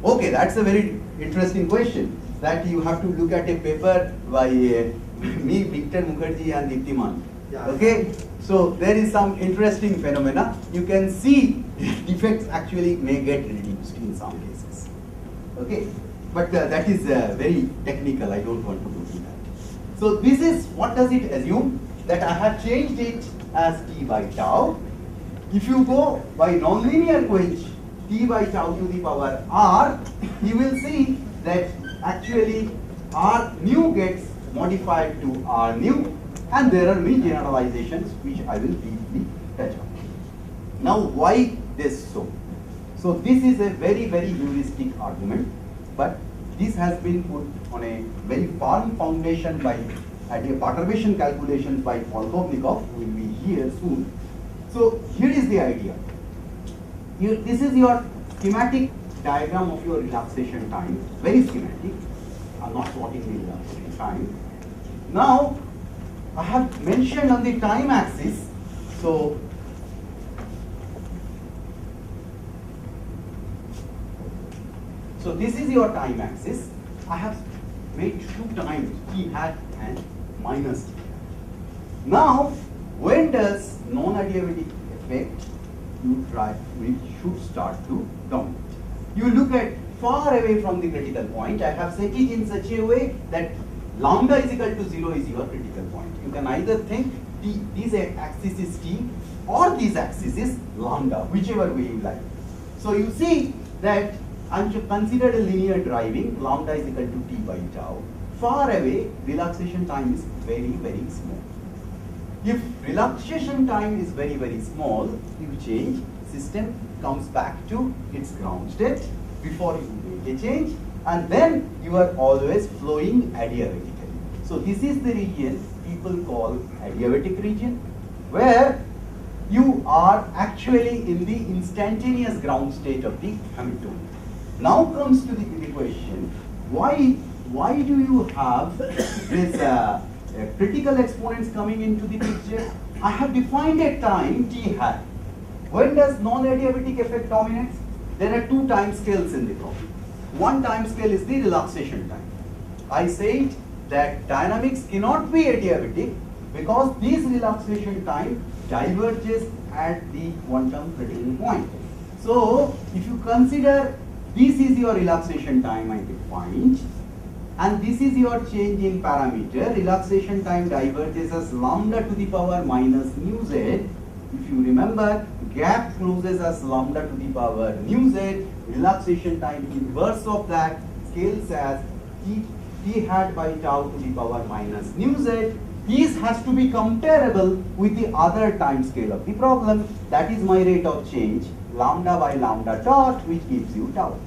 Okay, that's a very interesting question. That you have to look at a paper by me, Victor Mukherjee and Deeptiman. Yeah. Okay, so there is some interesting phenomena. You can see defects actually may get reduced in some cases. Okay, but that is very technical. I don't want to go into that. So this is, what does it assume? That I have changed it as t by tau. If you go by nonlinear quench t by tau to the power r, you will see that actually r nu gets modified to r nu, and there are many generalizations which I will briefly touch on. Now, why this so? So this is a very, very heuristic argument, but this has been put on a very firm foundation by perturbation calculations by Polkovnikov, who will be here soon. So here is the idea. This is your schematic diagram of your relaxation time, very schematic. I'm not plotting the relaxation time. Now, I have mentioned on the time axis, so this is your time axis. I have made two times, t hat and minus t hat. Now, when does non-adiabatic effect we should start to dominate? You look at far away from the critical point. I have set it in such a way that lambda is equal to 0 is your critical point. You can either think this axis is t or this axis is lambda, whichever way you like. So you see that I'm to consider a linear driving, lambda is equal to t by tau. Far away, relaxation time is very, very small. If relaxation time is very, very small, you change, system comes back to its ground state before you make a change, and then you are always flowing adiabatically. So this is the region people call adiabatic region, where you are actually in the instantaneous ground state of the Hamiltonian. Now comes to the question, why do you have this critical exponents coming into the picture? I have defined a time t hat. When does non-adiabatic effect dominates? There are two time scales in the problem. One time scale is the relaxation time. I said that dynamics cannot be adiabatic because this relaxation time diverges at the quantum critical point. So, if you consider this is your relaxation time I defined, and this is your change in parameter, relaxation time diverges as lambda to the power minus mu z. If you remember, gap closes as lambda to the power mu z, relaxation time inverse of that scales as t hat by tau to the power minus mu z. This has to be comparable with the other time scale of the problem. That is my rate of change, lambda by lambda dot, which gives you tau.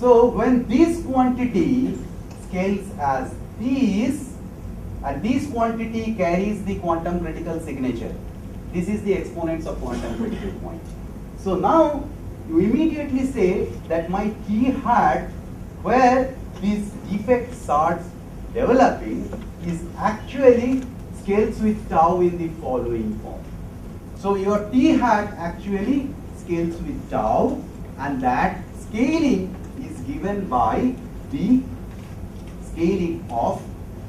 So when this quantity scales as this, and this quantity carries the quantum critical signature. This is the exponents of quantum critical point. So now you immediately say that my t hat, where this defect starts developing, is actually scales with tau in the following form. So your t hat actually scales with tau, and that scaling is given by the scaling of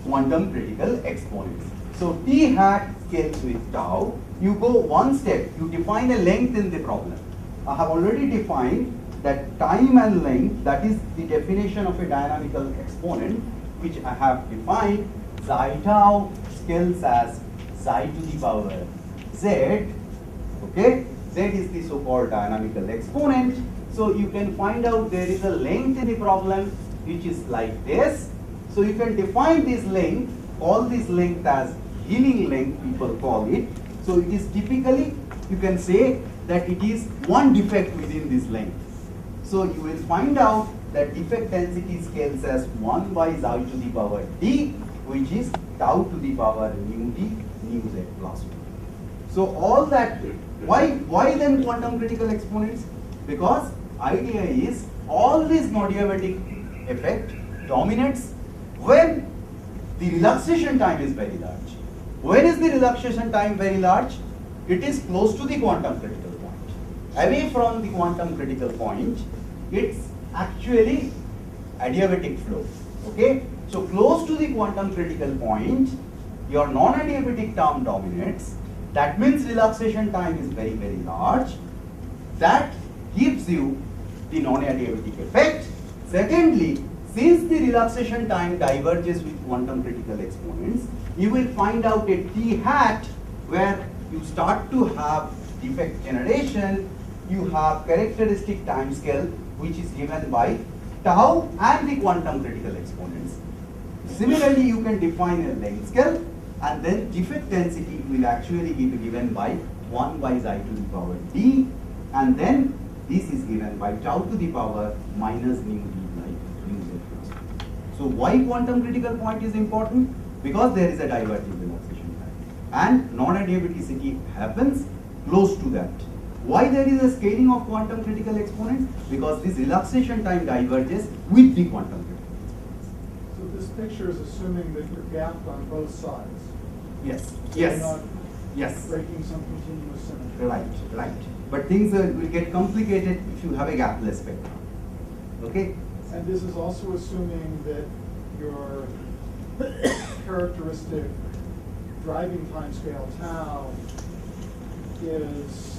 quantum critical exponents. So t hat scales with tau. You go one step, you define a length in the problem. I have already defined that time and length, that is the definition of a dynamical exponent, which I have defined. Xi tau scales as xi to the power z. Okay, z is the so-called dynamical exponent. So you can find out there is a length in the problem which is like this. So you can define this length, call this length as healing length, people call it. So it is typically, you can say that it is one defect within this length. So you will find out that defect density scales as 1 by xi to the power d, which is tau to the power mu d mu z plus 1. So all that, why then quantum critical exponents? Because idea is all this non-diabatic effect dominates when the relaxation time is very large. When is the relaxation time very large? It is close to the quantum critical point. Away from the quantum critical point, it's actually adiabatic flow. Okay? So close to the quantum critical point, your non-adiabatic term dominates. That means relaxation time is very, very large. That gives you the non-adiabatic effect. Secondly, since the relaxation time diverges with quantum critical exponents, you will find out a t hat where you start to have defect generation. You have characteristic time scale which is given by tau and the quantum critical exponents. Similarly, you can define a length scale, and then defect density will actually be given by 1 by xi to the power d, and then this is given by tau to the power minus mu d by mu z plus 1. So why quantum critical point is important? Because there is a diverging relaxation time, and non-adiabaticity happens close to that. Why there is a scaling of quantum critical exponents? Because this relaxation time diverges with the quantum critical exponents. So this picture is assuming that you're gapped on both sides. Yes, You're yes, not yes. breaking some continuous symmetry. Right, right. But things will get complicated if you have a gapless spectrum. Okay? And this is also assuming that your characteristic driving time scale tau is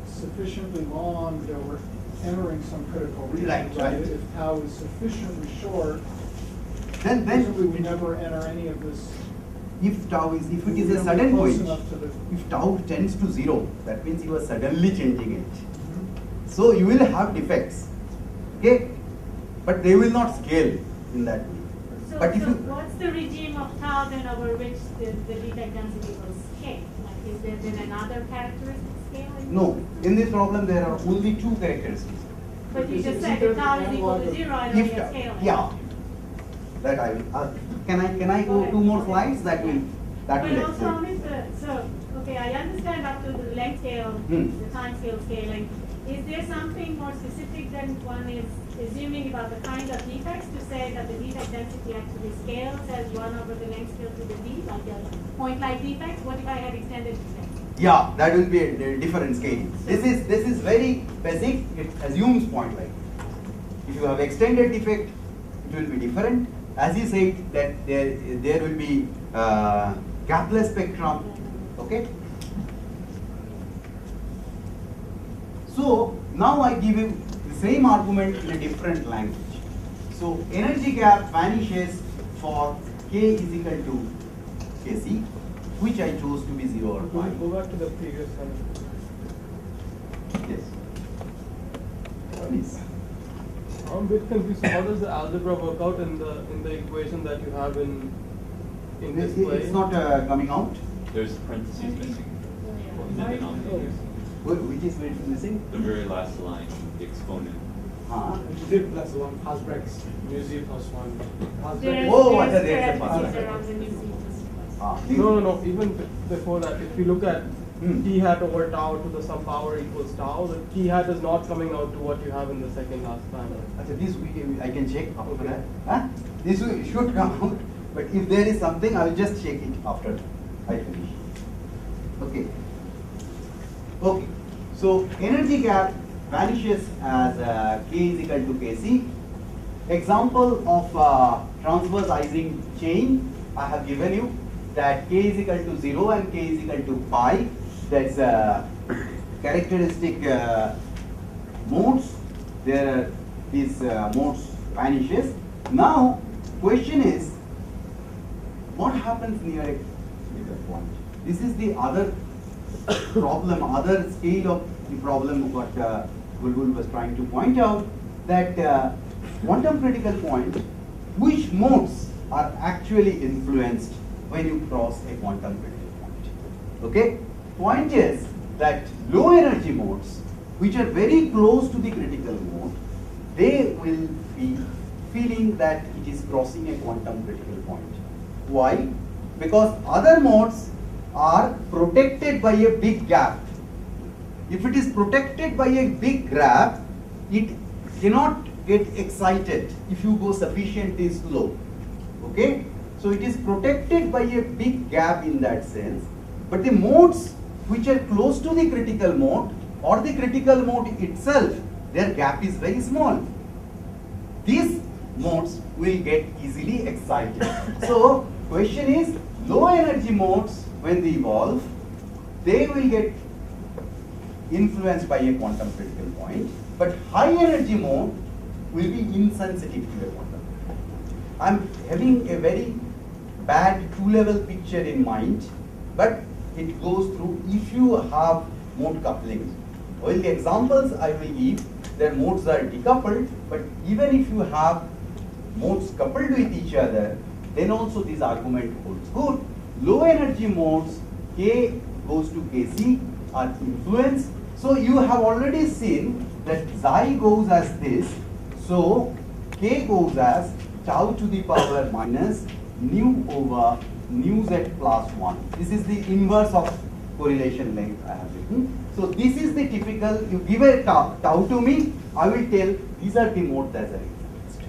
sufficiently long that we're entering some critical region. Right, right. If tau is sufficiently short, Then presumably we never enter any of this. if tau is, if it We is a never sudden close point, enough to the- if tau tends to 0, that means you are suddenly changing it. So you will have defects. Okay? But they will not scale in that way. So, But if so you, what's the regime of tau then over which the defect density will scale? Like, is there then another characteristic scale? no, in this problem there are only two characteristics. But you Is just it- said is if there tau an is equal to analog of- 0, I don't If get tau, scaling. yeah, that I will. Can I go Okay. 2 more slides? That will But also, explain. okay, I understand up to the length scale, Hmm. the time scale scaling. Is there something more specific than one is assuming about the kind of defects to say that the defect density actually scales as 1 over the length scale to the d, like a point-like defects? What if I had extended defects? Yeah, that will be a different scaling. This is very basic. It assumes point like. If you have extended defect, it will be different. As you said that there will be gapless spectrum. Okay. So now I give you the same argument in a different language. So energy gap vanishes for k is equal to kc, which I chose to be 0 or Go 5. back to the previous one. Yes. Please. I'm a bit confused. How does the algebra work out in the equation that you have in this way? It's not coming out. There's parentheses missing in the denominator. Which is missing? The very last line, the exponent. Z plus 1, Hasbrex, mu z plus 1. There's, Oh, I there's said there's a parentheses pass. around the new c plus. No. Even before that, if you look at Hmm. t hat over tau to the some power equals tau, the t hat is not coming out to what you have in the second last panel. Achha, this I can check after that. Huh? This should come out, but if there is something, I will just check it after I finish. Okay. Okay. So energy gap vanishes as k is equal to kc. Example of transverse chain I have given you that k is equal to 0 and k is equal to pi. That's characteristic modes. There are these modes vanishes. Now question is, what happens near a critical point? This is the other problem, other scale of the problem what Bulbul was trying to point out, that quantum critical point, which modes are actually influenced when you cross a quantum critical point. Okay? Point is that low energy modes which are very close to the critical mode, they will be feeling that it is crossing a quantum critical point. Why? Because other modes are protected by a big gap. If it is protected by a big gap, it cannot get excited if you go sufficiently slow. Okay? So it is protected by a big gap in that sense. But the modes which are close to the critical mode or the critical mode itself, their gap is very small. These modes will get easily excited. So question is, low energy modes, when they evolve, they will get influenced by a quantum critical point, but high energy mode will be insensitive to a quantum. I'm having a very bad two-level picture in mind, but it goes through if you have mode coupling. Well, the examples I will give, their modes are decoupled, but even if you have modes coupled with each other, then also this argument holds good. Low energy modes, K goes to Kc, are influenced. So you have already seen that xi goes as this. So K goes as tau to the power minus nu over nu z plus 1. This is the inverse of correlation length I have written. So this is the typical, you give a tau to me, I will tell these are the modes that are influenced.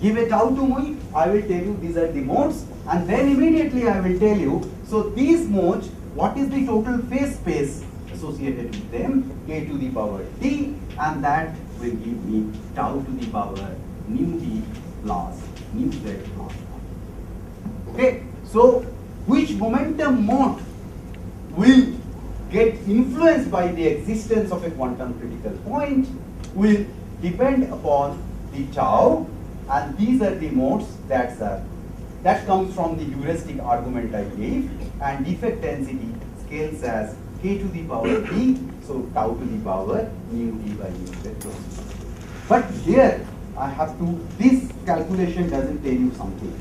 Give a tau to me, I will tell you these are the modes, and then immediately I will tell you, so these modes, what is the total phase space associated with them, k to the power t, and that will give me tau to the power nu t plus nu z plus 1. Okay, so which momentum mode will get influenced by the existence of a quantum critical point will depend upon the tau, and these are the modes that comes from the heuristic argument I gave, and defect density scales as k to the power t, so tau to the power nu t by nu z plus 1. But here I have to, this calculation doesn't tell you something.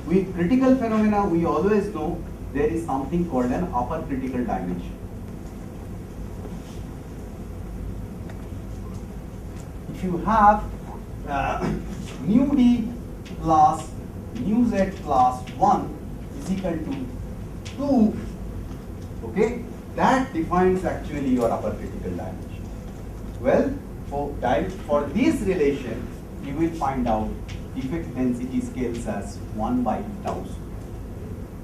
With critical phenomena, we always know there is something called an upper critical dimension. If you have nu d plus nu z plus 1 is equal to 2, okay, that defines actually your upper critical dimension. Well, for this relation, you will find out defect density scales as 1 by tau.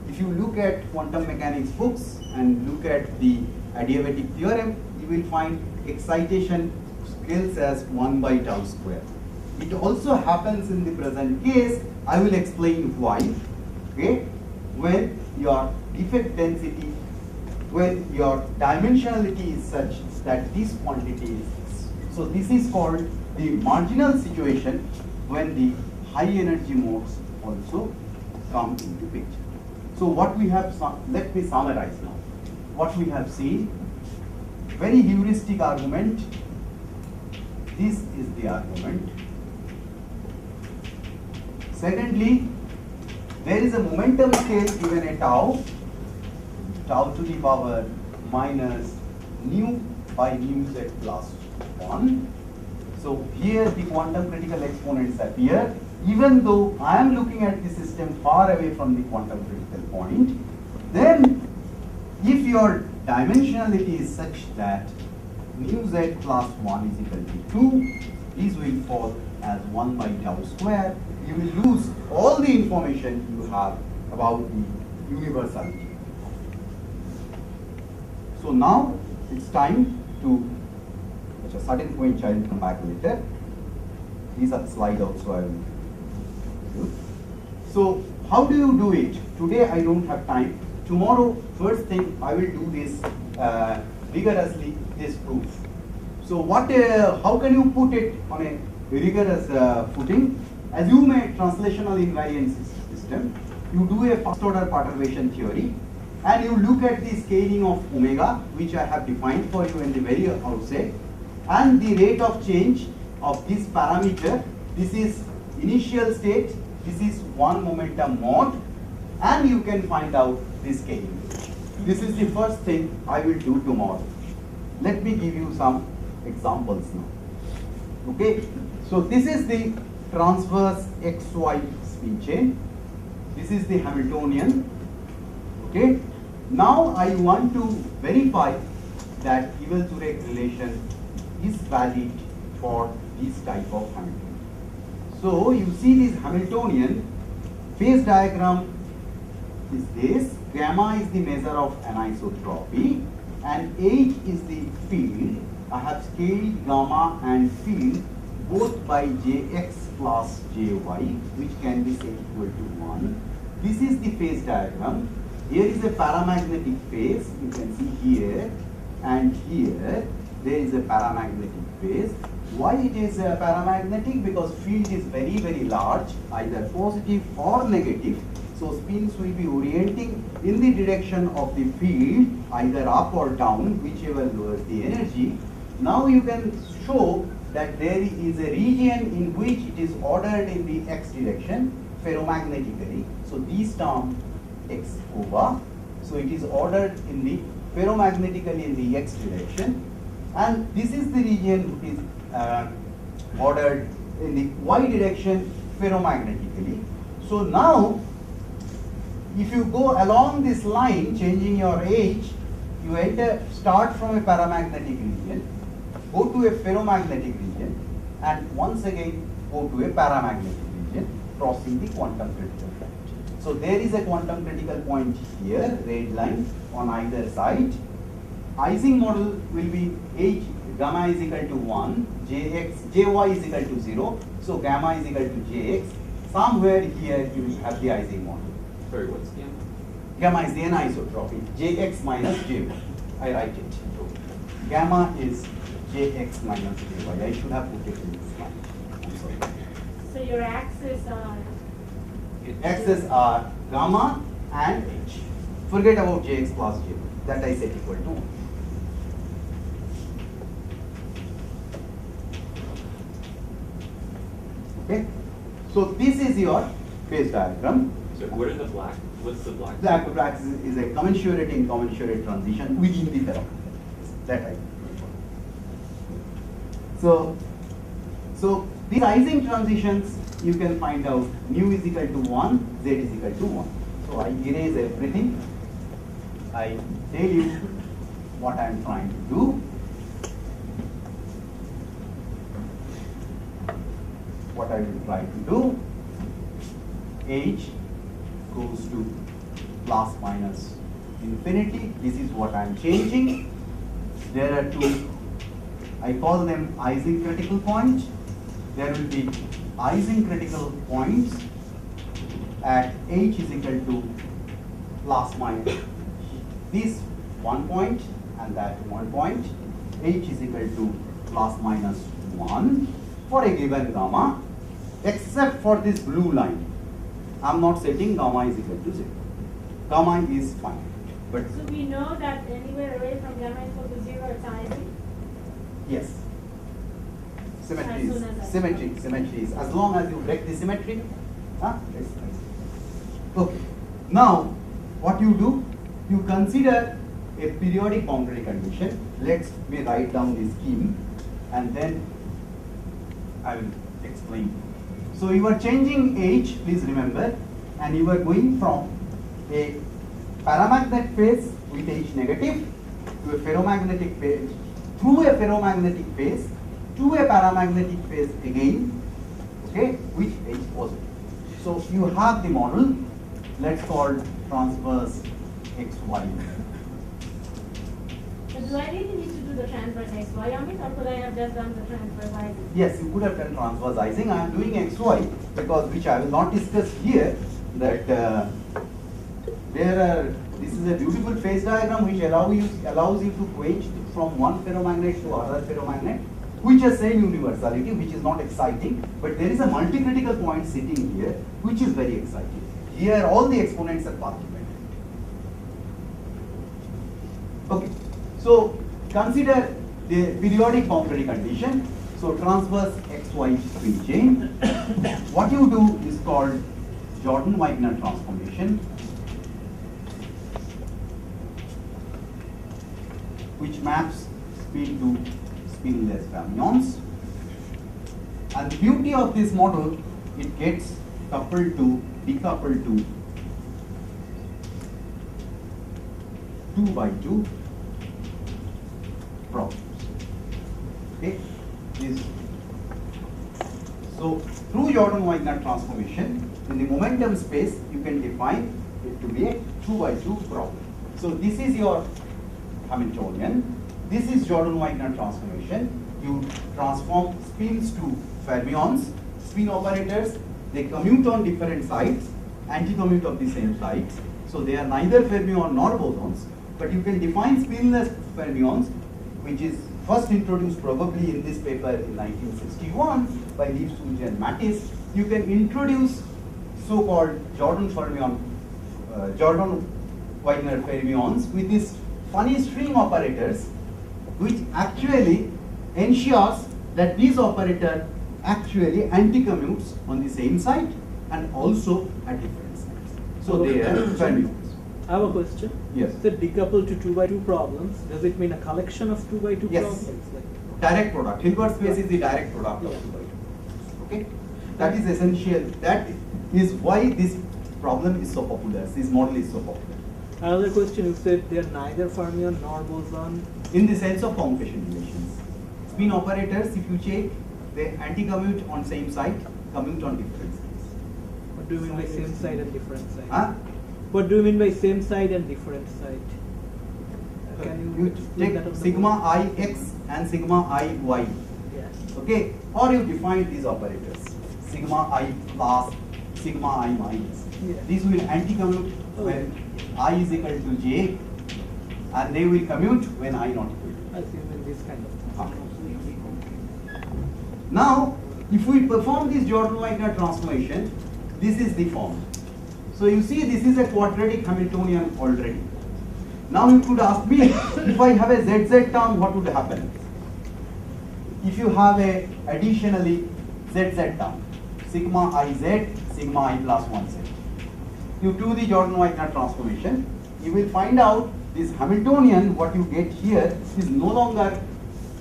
If you look at quantum mechanics books and look at the adiabatic theorem, you will find excitation scales as 1 by tau square. It also happens in the present case. I will explain why. Okay, when your defect density, when your dimensionality is such that this quantity is, so this is called the marginal situation when the high energy modes also come into picture. So what we have, let me summarize now. What we have seen, very heuristic argument. This is the argument. Secondly, there is a momentum scale given a tau to the power minus nu by nu z plus 1. So here the quantum critical exponents appear, even though I am looking at the system far away from the quantum critical point. Then if your dimensionality is such that nu z plus 1 is equal to 2, these will fall as 1 by tau square. You will lose all the information you have about the universality. So now it's time to, at a certain point I will come back later. These are the slide also I will do. So how do you do it? Today I don't have time. Tomorrow, first thing I will do this rigorously, this proof. So what? How can you put it on a rigorous footing? Assume a translational invariant system. You do a first order perturbation theory, and you look at the scaling of omega, which I have defined for you in the very outset, and the rate of change of this parameter. This is initial state, this is one momentum mode, and you can find out the scaling. This is the first thing I will do tomorrow. Let me give you some examples now. Okay, so this is the transverse XY spin chain. This is the Hamiltonian. Okay, now I want to verify that Ewell-Turek relation is valid for this type of Hamiltonian. So you see this Hamiltonian phase diagram is this. Gamma is the measure of anisotropy and H is the field. I have scaled gamma and field both by Jx plus Jy, which can be say equal to 1. This is the phase diagram. Here is a paramagnetic phase, you can see here, and here there is a paramagnetic phase. Why it is paramagnetic? Because field is very, very large, either positive or negative. So spins will be orienting in the direction of the field, either up or down, whichever lowers the energy. Now you can show that there is a region in which it is ordered in the x direction ferromagnetically. So these terms x over. So it is ordered in the ferromagnetically in the x direction, and this is the region which is ordered in the y direction ferromagnetically. So now, if you go along this line, changing your H, you start from a paramagnetic region, go to a ferromagnetic region, and once again go to a paramagnetic region, crossing the quantum critical point. So there is a quantum critical point here, red line on either side. Ising model will be H gamma is equal to 1, Jy is equal to 0, so gamma is equal to Jx. Somewhere here you will have the Ising model. Sorry, what's gamma? Gamma is the anisotropy, Jx minus Jy. I write it. Gamma is Jx minus Jy. I should have put it in this slide. I'm sorry. So your axes are. Axes are gamma and H. Forget about Jx plus Jy. That I set equal to 1. Okay. So this is your phase diagram. So what are the black? What's the black? Black is a commensurate incommensurate transition within the ferromagnet. That I. So these Ising transitions you can find out mu is equal to 1, z is equal to 1. So I erase everything. I tell you what I am trying to do. What I will try to do. H goes to plus minus infinity. This is what I am changing. There are two, I call them Ising critical points. There will be Ising critical points at H is equal to plus minus this 1 point and that 1 point. H is equal to plus minus 1 for a given gamma, except for this blue line. I am not setting gamma is equal to 0. Gamma is finite. But So we know that anywhere away from gamma equal to 0, it's Ising. yes. Symmetry As is, soon as I- symmetry is, as long as you break the symmetry, it's nice. Okay. Now, what you do, you consider a periodic boundary condition. Let me write down the scheme and then I will explain. So you are changing H, please remember, and you are going from a paramagnetic phase with H negative to a ferromagnetic phase, through a ferromagnetic phase to a paramagnetic phase again, okay, with H positive. So you have the model, let's call transverse XY. But do I really need to do the transverse XY on it, or could I have just done the transverse Ising? Yes, you could have done transverse Ising. I am doing XY because which I will not discuss here, that this is a beautiful phase diagram which allows you to switch from one ferromagnet to other ferromagnet, which has same universality, which is not exciting, but there is a multi-critical point sitting here, which is very exciting. Here all the exponents are path dependent. Okay, so consider the periodic boundary condition. So transverse XY spin chain. What you do is called Jordan-Wigner transformation, which maps spin to spinless fermions. And the beauty of this model, it gets coupled to, decoupled to 2x2 problems. Okay, so through Jordan-Wigner transformation, in the momentum space, you can define it to be a 2x2 problem. So this is your Hamiltonian. This is Jordan-Wigner transformation. You transform spins to fermions. Spin operators, they commute on different sides, anti-commute of the same sides. So they are neither fermion nor bosons. But you can define spinless fermions, which is first introduced probably in this paper in 1961 by Lifshutz and Mattis. You can introduce so-called Jordan-Wigner fermions with these funny string operators, which actually ensures that these operators actually anti-commutes on the same side and also at different sides. So they are fermions. I have a question. Yes. So decoupled to 2x2 problems, does it mean a collection of 2x2 Yes. problems? Like, Direct product. Hilbert space is the direct product of 2x2. Okay? That is essential. That is why this problem is so popular. This model is so popular. another question, you said they are neither fermion nor boson. In the sense of commutation relations. Spin operators, if you check, they anti-commute on same side, commute on different sides. What do you mean by same side and different side? Huh? What do you mean by same side and different side? Can you You explain that on take the sigma board? ix and sigma iy. Yes. Okay? Or you define these operators. Sigma I plus, sigma I minus. Yeah. These will anti-commute when I is equal to j, and they will commute when I not equal to. I see, you mean this kind of thing. Huh. Now, if we perform this Jordan-Wigner transformation, this is the form. So you see, this is a quadratic Hamiltonian already. Now you could ask me, if I have a ZZ term, what would happen? If you have a additionally ZZ term, sigma IZ, sigma I plus 1Z. You do the Jordan-Wigner transformation, you will find out this Hamiltonian, what you get here, is no longer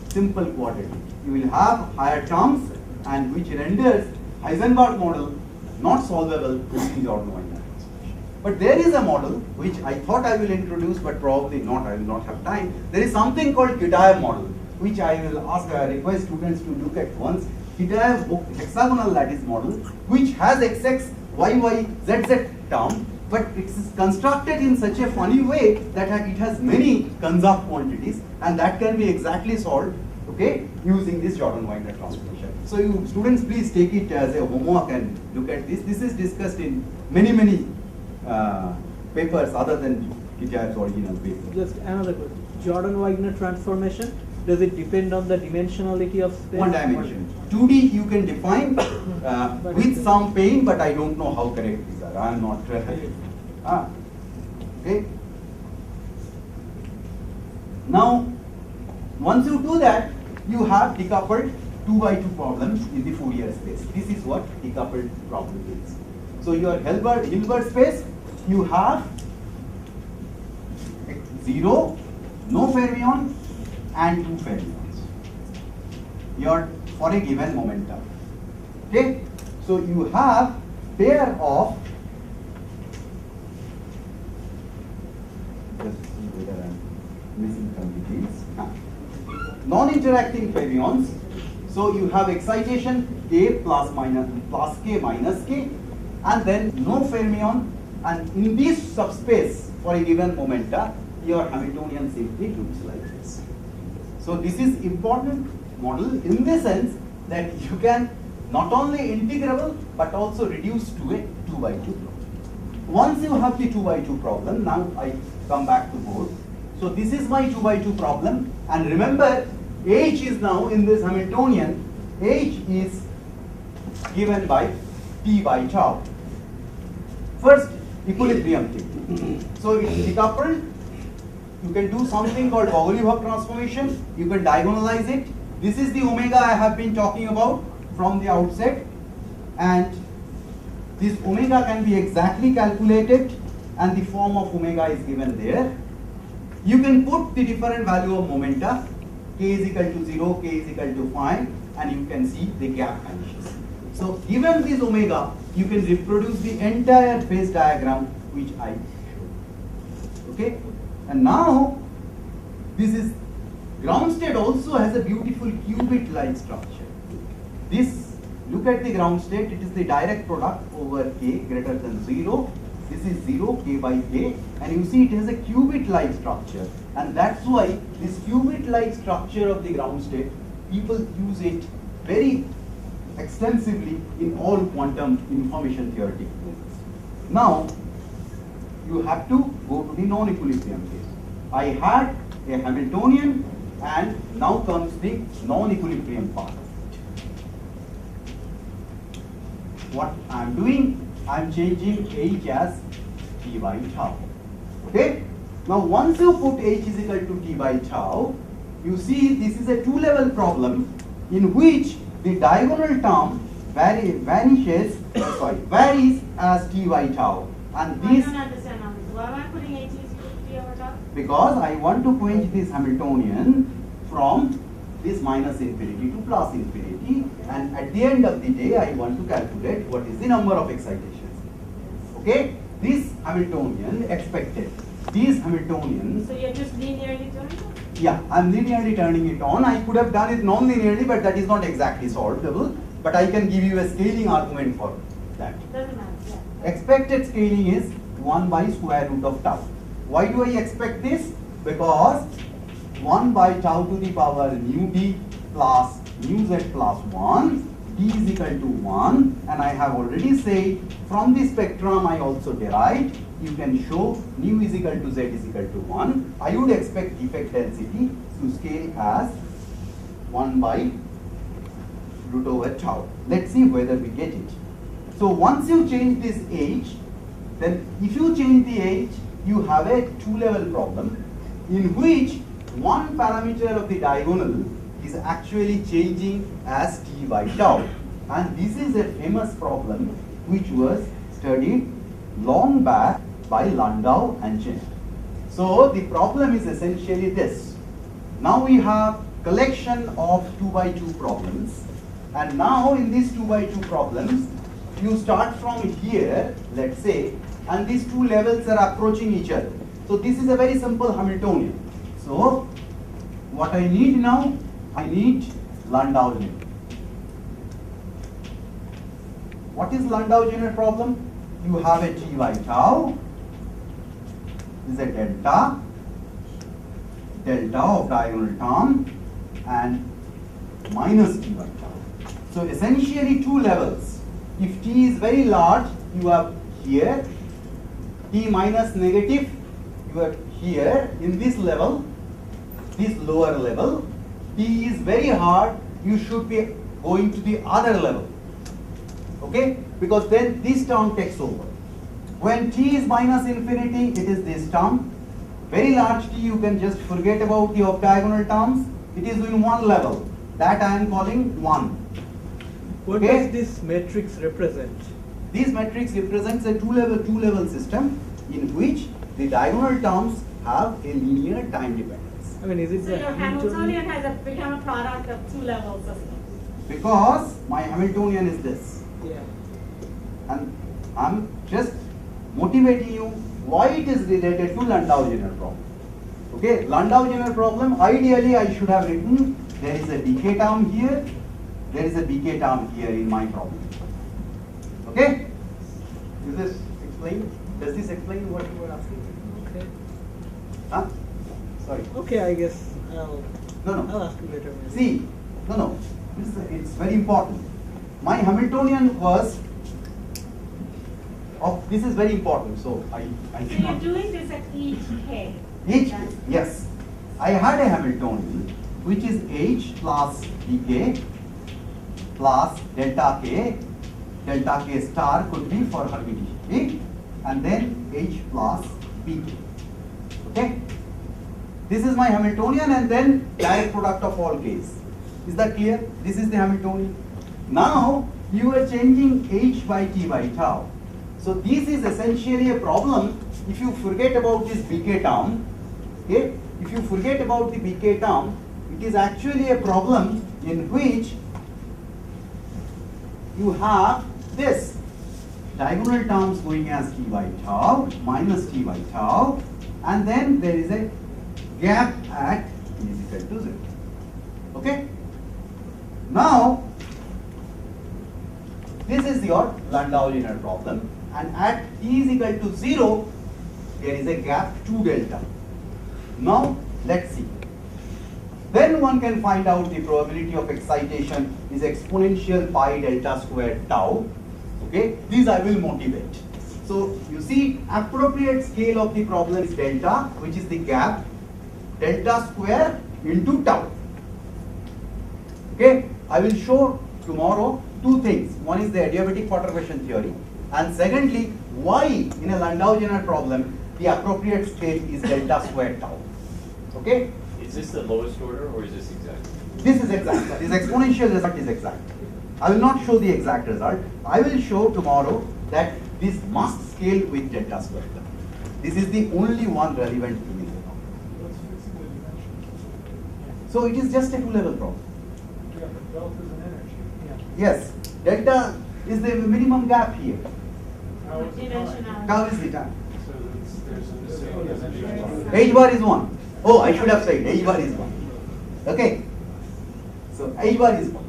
simple quadratic. You will have higher terms, and which renders Heisenberg model not solvable using Jordan-Wigner transformation. But there is a model which I thought I will introduce, but probably not. I will not have time. There is something called Kitaev model, which I will request students to look at once. Kitaev hexagonal lattice model, which has XX, YY, ZZ term, but it is constructed in such a funny way that it has many conserved quantities, and that can be exactly solved, okay, using this Jordan-Wigner transformation. So you students, please take it as a homework and look at this. This is discussed in many papers other than Kitaev's original paper. Just another question. Jordan-Wigner transformation, does it depend on the dimensionality of space? One dimension. 2D you can define with some pain, but I don't know how correct these are. I am not okay. Now, once you do that, you have decoupled 2x2 problems in the Fourier space. This is what decoupled problem is. So your Hilbert space, you have 0, no fermion, and 2 fermions. Your for a given momentum. Okay? So you have pair of, just see whether I am missing some details. Non-interacting fermions. So you have excitation K plus K minus K, and then no fermion, and in this subspace for a given momenta, your Hamiltonian simply looks like this. So this is important model in the sense that you can not only integrable but also reduce to a 2x2 problem. Once you have the 2x2 problem, now I come back to board. So this is my 2x2 problem, and remember H is now in this Hamiltonian, H is given by T by tau. First, equilibrium thing. So it's decoupled. You can do something called Bogoliubov transformation. You can diagonalize it. This is the omega I have been talking about from the outset, and this omega can be exactly calculated, and the form of omega is given there. You can put the different value of momenta k is equal to 0, k is equal to 5, and you can see the gap vanishes. So given this omega, you can reproduce the entire phase diagram which I showed. Okay? And now, this is ground state also has a beautiful qubit-like structure. This, look at the ground state, it is the direct product over k greater than 0. This is 0, k by k, and you see it has a qubit-like structure. And that's why this qubit-like structure of the ground state, people use it very extensively in all quantum information theory. Now, you have to go to the non-equilibrium case. I had a Hamiltonian, and now comes the non-equilibrium part of it. What I am doing, I am changing h as t by tau. Okay? Now, once you put h is equal to t by tau, you see this is a two-level problem in which the diagonal term varies as t by tau. And I this, don't understand now. Why am I putting h is equal to t over tau? because I want to change this Hamiltonian from this minus infinity to plus infinity, and at the end of the day I want to calculate what is the number of excitations. Okay? This Hamiltonian expected. These Hamiltonians, So you're just linearly turning it? yeah, I'm linearly turning it on. I could have done it non-linearly, but that is not exactly solvable. But I can give you a scaling argument for that. Doesn't matter, yeah. Expected scaling is 1 by square root of tau. Why do I expect this? Because 1 by tau to the power mu d plus mu z plus 1, d is equal to 1, and I have already said from the spectrum I also derived, you can show mu is equal to z is equal to 1. I would expect defect density to scale as 1 by root over tau. Let's see whether we get it. So once you change this h, then if you change the h, you have a two-level problem in which one parameter of the diagonal is actually changing as t by tau. And this is a famous problem which was studied long back by Landau and Chen. So the problem is essentially this. Now we have collection of 2 by 2 problems, and now in these 2 by 2 problems, you start from here, let's say, and these two levels are approaching each other. So this is a very simple Hamiltonian. So what I need now, I need Landau-Jenner. What is Landau-Jenner problem? You have a t by tau, is a delta of diagonal term, and minus t by tau. So essentially two levels. If t is very large, you have here, t minus negative, you are here in this level, this lower level. T is very hard, you should be going to the other level. Okay? Because then this term takes over. When t is minus infinity, it is this term. Very large t, you can just forget about the off-diagonal terms. It is in one level. That I am calling 1. What Okay? does this matrix represent? This matrix represents a two-level system in which the diagonal terms have a linear time dependence. I mean, is it So the your Hamiltonian has become a product of two-level systems. Because my Hamiltonian is this. Yeah. And I'm just motivating you why it is related to Landau-Jenner problem. Okay, Landau-Jenner problem, ideally I should have written there is a decay term here, there is a decay term here in my problem. Okay? Is this explain? Does this explain what you were asking? Okay. Huh? Sorry. Okay, I guess I'll No. ask you later. Maybe. See, no. It's very important. My Hamiltonian was this is very important. So I So did you're not. doing this at each k. H, That's- yes. I had a Hamiltonian which is H plus dk plus delta k star could be for Hermitian, and then H plus bk. Okay? This is my Hamiltonian, and then direct product of all k's. Is that clear? This is the Hamiltonian. Now you are changing H by t by tau. So this is essentially a problem if you forget about this bk term. Okay? If you forget about the bk term, it is actually a problem in which you have this diagonal terms going as t by tau minus t by tau, and then there is a gap at t is equal to 0. Okay? Now, this is your Landau linear problem, and at t is equal to 0, there is a gap 2 delta. Now, let's see. Then one can find out the probability of excitation is exponential pi delta square tau. Okay, these I will motivate. So you see, appropriate scale of the problem is delta, which is the gap, delta square into tau. Okay, I will show tomorrow two things. One is the adiabatic perturbation theory, and secondly, why in a Landau linear problem the appropriate scale is delta square tau. Okay. Is this the lowest order or is this exact? This is exact. This exponential result is exact. I will not show the exact result. I will show tomorrow that this must scale with delta square tau. This is the only one relevant thing in the problem. Let's fix the dimensions. So it is just a two-level problem. Yeah, but delta is an energy. Yes, delta is the minimum gap here. How is the time? Dimensionality. Tau is the time. So there's the same dimension. H bar is 1. Oh, I should have said H bar is 1. Okay. So H bar is 1.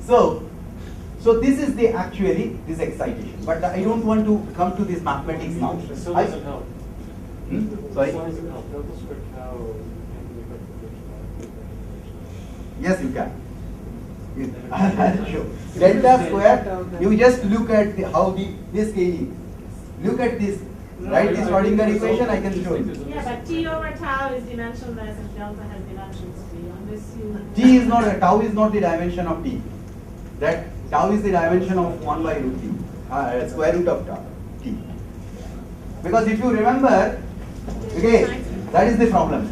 So this is the actually this excitation. But I don't want to come to this mathematics now. It still doesn't help. Sorry? It still doesn't help. Delta square tau and Yes, you can. I'll show. Delta square, you just look at how this scaling. Look at this. Write this Schrodinger equation, I can show you. Yeah, but T over tau is dimensionless and delta has dimensions 3. Unless you. T is not, tau is not the dimension of T. That tau is the dimension of 1 by root T, square root of tau, T. Because if you remember, okay, that is the problem.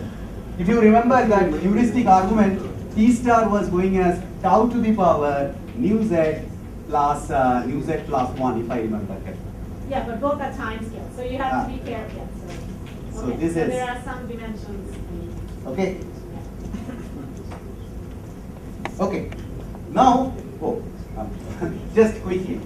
If you remember that heuristic argument, T star was going as tau to the power nu z plus 1, if I remember correctly. Yeah, but both are time scales, so you have to be careful. So Okay, this so is- there are some dimensions. Okay. Okay. Now, just quickly.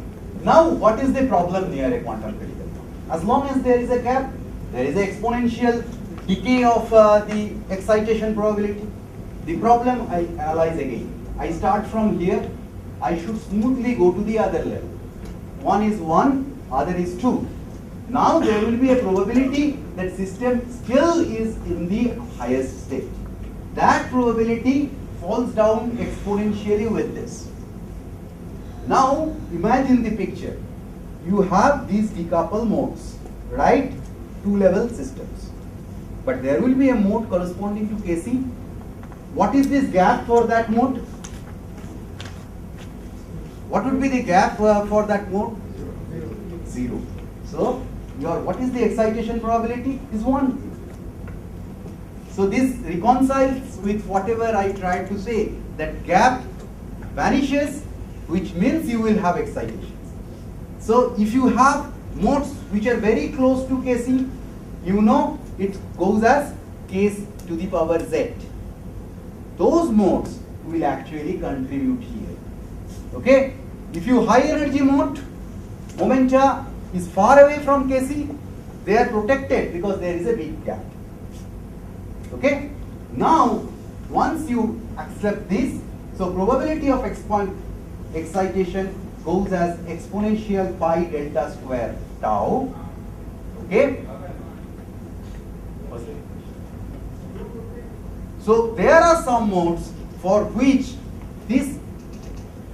Now, what is the problem near a quantum critical point? As long as there is a gap, there is an exponential decay of the excitation probability. The problem I analyze again. I start from here. I should smoothly go to the other level. One is 1, other is 2. Now there will be a probability that system still is in the highest state. That probability falls down exponentially with this. Now imagine the picture. You have these decoupled modes, right? Two-level systems. But there will be a mode corresponding to Kc. What is this gap for that mode? What would be the gap for that mode? 0. So what is the excitation probability? Is 1. So this reconciles with whatever I tried to say, that gap vanishes, which means you will have excitations. So if you have modes which are very close to Kc, you know it goes as K to the power Z. Those modes will actually contribute here. Okay? If you high energy mode, momenta is far away from Kc, they are protected because there is a big gap. Okay? Now, once you accept this, so probability of excitation goes as exponential pi delta square tau. Okay? So there are some modes for which this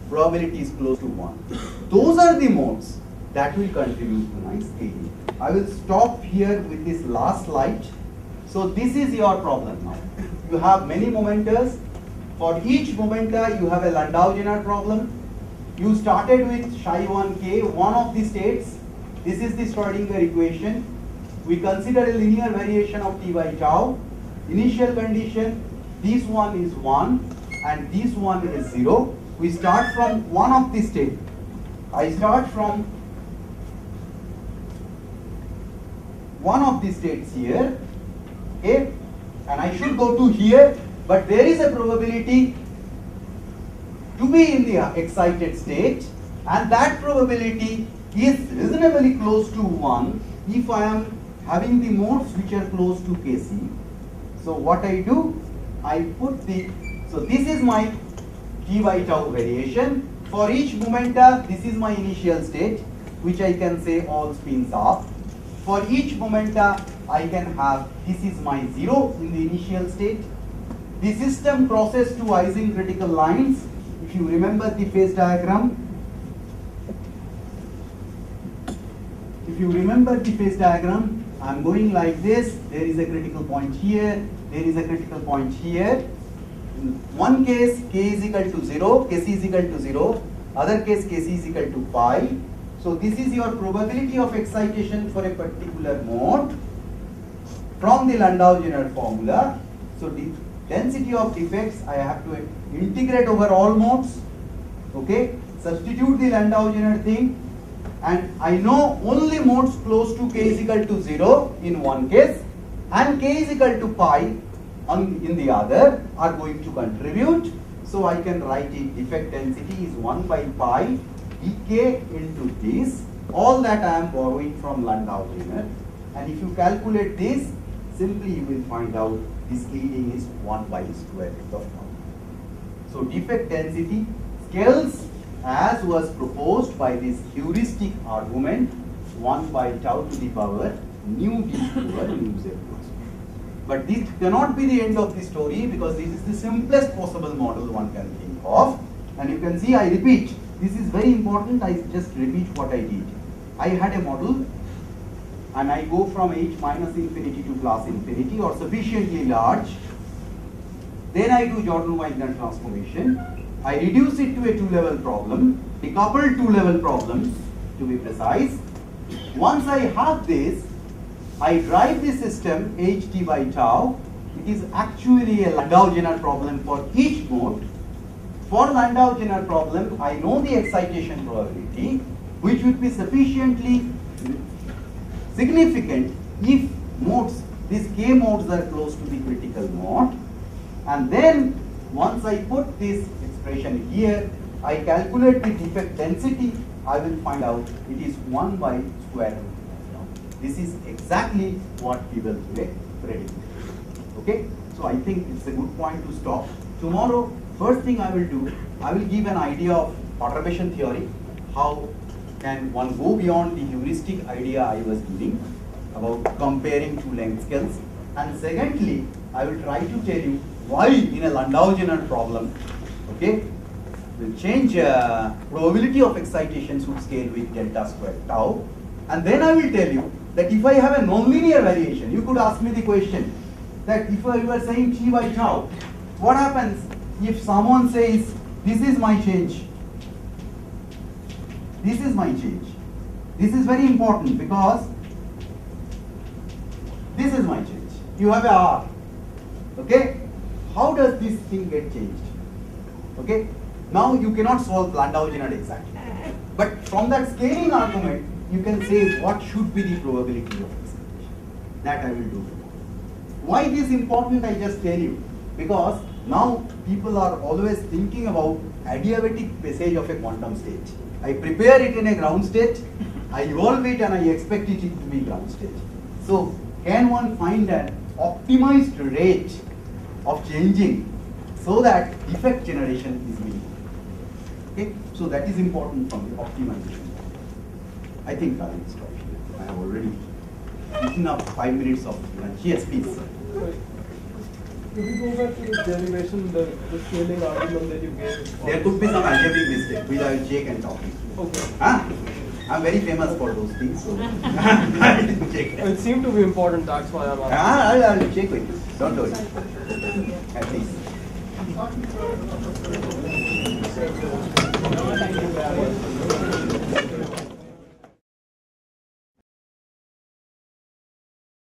probability is close to 1. Those are the modes that will contribute to my scaling. I will stop here with this last slide. So this is your problem now. You have many momentas. For each momenta, you have a Landau linear problem. You started with Ψ1k, one of the states. This is the Schrodinger equation. We consider a linear variation of t by tau. Initial condition, this one is 1 and this one is 0. We start from one of the state. I start from one of the states here, okay, and I should go to here but there is a probability to be in the excited state, and that probability is reasonably close to 1 if I am having the modes which are close to Kc. So what I do, I put so this is my t by tau variation. For each momenta, this is my initial state, which I can say all spins off. For each momenta, I can have, this is my 0 in the initial state. The system crosses two Ising critical lines. If you remember the phase diagram, I am going like this. There is a critical point here, there is a critical point here. In one case, k is equal to 0, kc is equal to 0, other case kc is equal to pi. So this is your probability of excitation for a particular mode from the Landau-Jeuner formula. So the density of defects, I have to integrate over all modes, okay, substitute the Landau-Jeuner thing, and I know only modes close to k is equal to 0 in one case and k is equal to pi in the other are going to contribute. So I can write it, defect density is 1 by pi dk into this. All that I am borrowing from Landau-Jeuner, and if you calculate this, simply you will find out this leading is 1 by square root of tau. So defect density scales as was proposed by this heuristic argument 1 by tau to the power nu d over nu z. But this cannot be the end of the story, because this is the simplest possible model one can think of. And you can see, I repeat, this is very important. I just repeat what I did. I had a model and I go from h minus infinity to plus infinity or sufficiently large. Then I do Jordan-Wigner transformation. I reduce it to a two-level problem, decoupled two-level problems to be precise. Once I have this, I drive the system ht by tau. It is actually a Landau-Jeuner problem for each mode. For Landau-Jeuner problem, I know the excitation probability, which would be sufficiently significant if modes, these k modes are close to the critical mode. And then once I put this expression here, I calculate the defect density, I will find out it is 1 by square root. This is exactly what we will predict. Okay, so I think it's a good point to stop. Tomorrow, first thing I will do, I will give an idea of perturbation theory. How can one go beyond the heuristic idea I was giving about comparing two length scales? And secondly, I will try to tell you why in a Landau-Jeuner problem, okay, the change probability of excitation should scale with delta square tau. And then I will tell you that if I have a nonlinear variation, you could ask me the question that if I were saying t by tau, what happens if someone says this is my change? This is my change. This is very important because this is my change. You have a R. Okay? How does this thing get changed? Okay? Now you cannot solve Landau-Jeuner exactly. But from that scaling argument, you can say what should be the probability of excitation. That I will do. Why this is important, I just tell you. Because now people are always thinking about adiabatic passage of a quantum state. I prepare it in a ground state, I evolve it and I expect it to be ground state. So can one find an optimized rate of changing so that defect generation is minimal? Okay, so that is important from the optimization. I think I will stop here. I have already eaten up 5 minutes of lunch. Yes, please. If we go back to the derivation, the scaling argument that you gave. There could be some algebraic mistake which I will check and talk. Okay. Huh? I'm very famous for those things, so I will check. It seemed to be important, that's why I'm asking. I'll check with you. Don't worry. At least.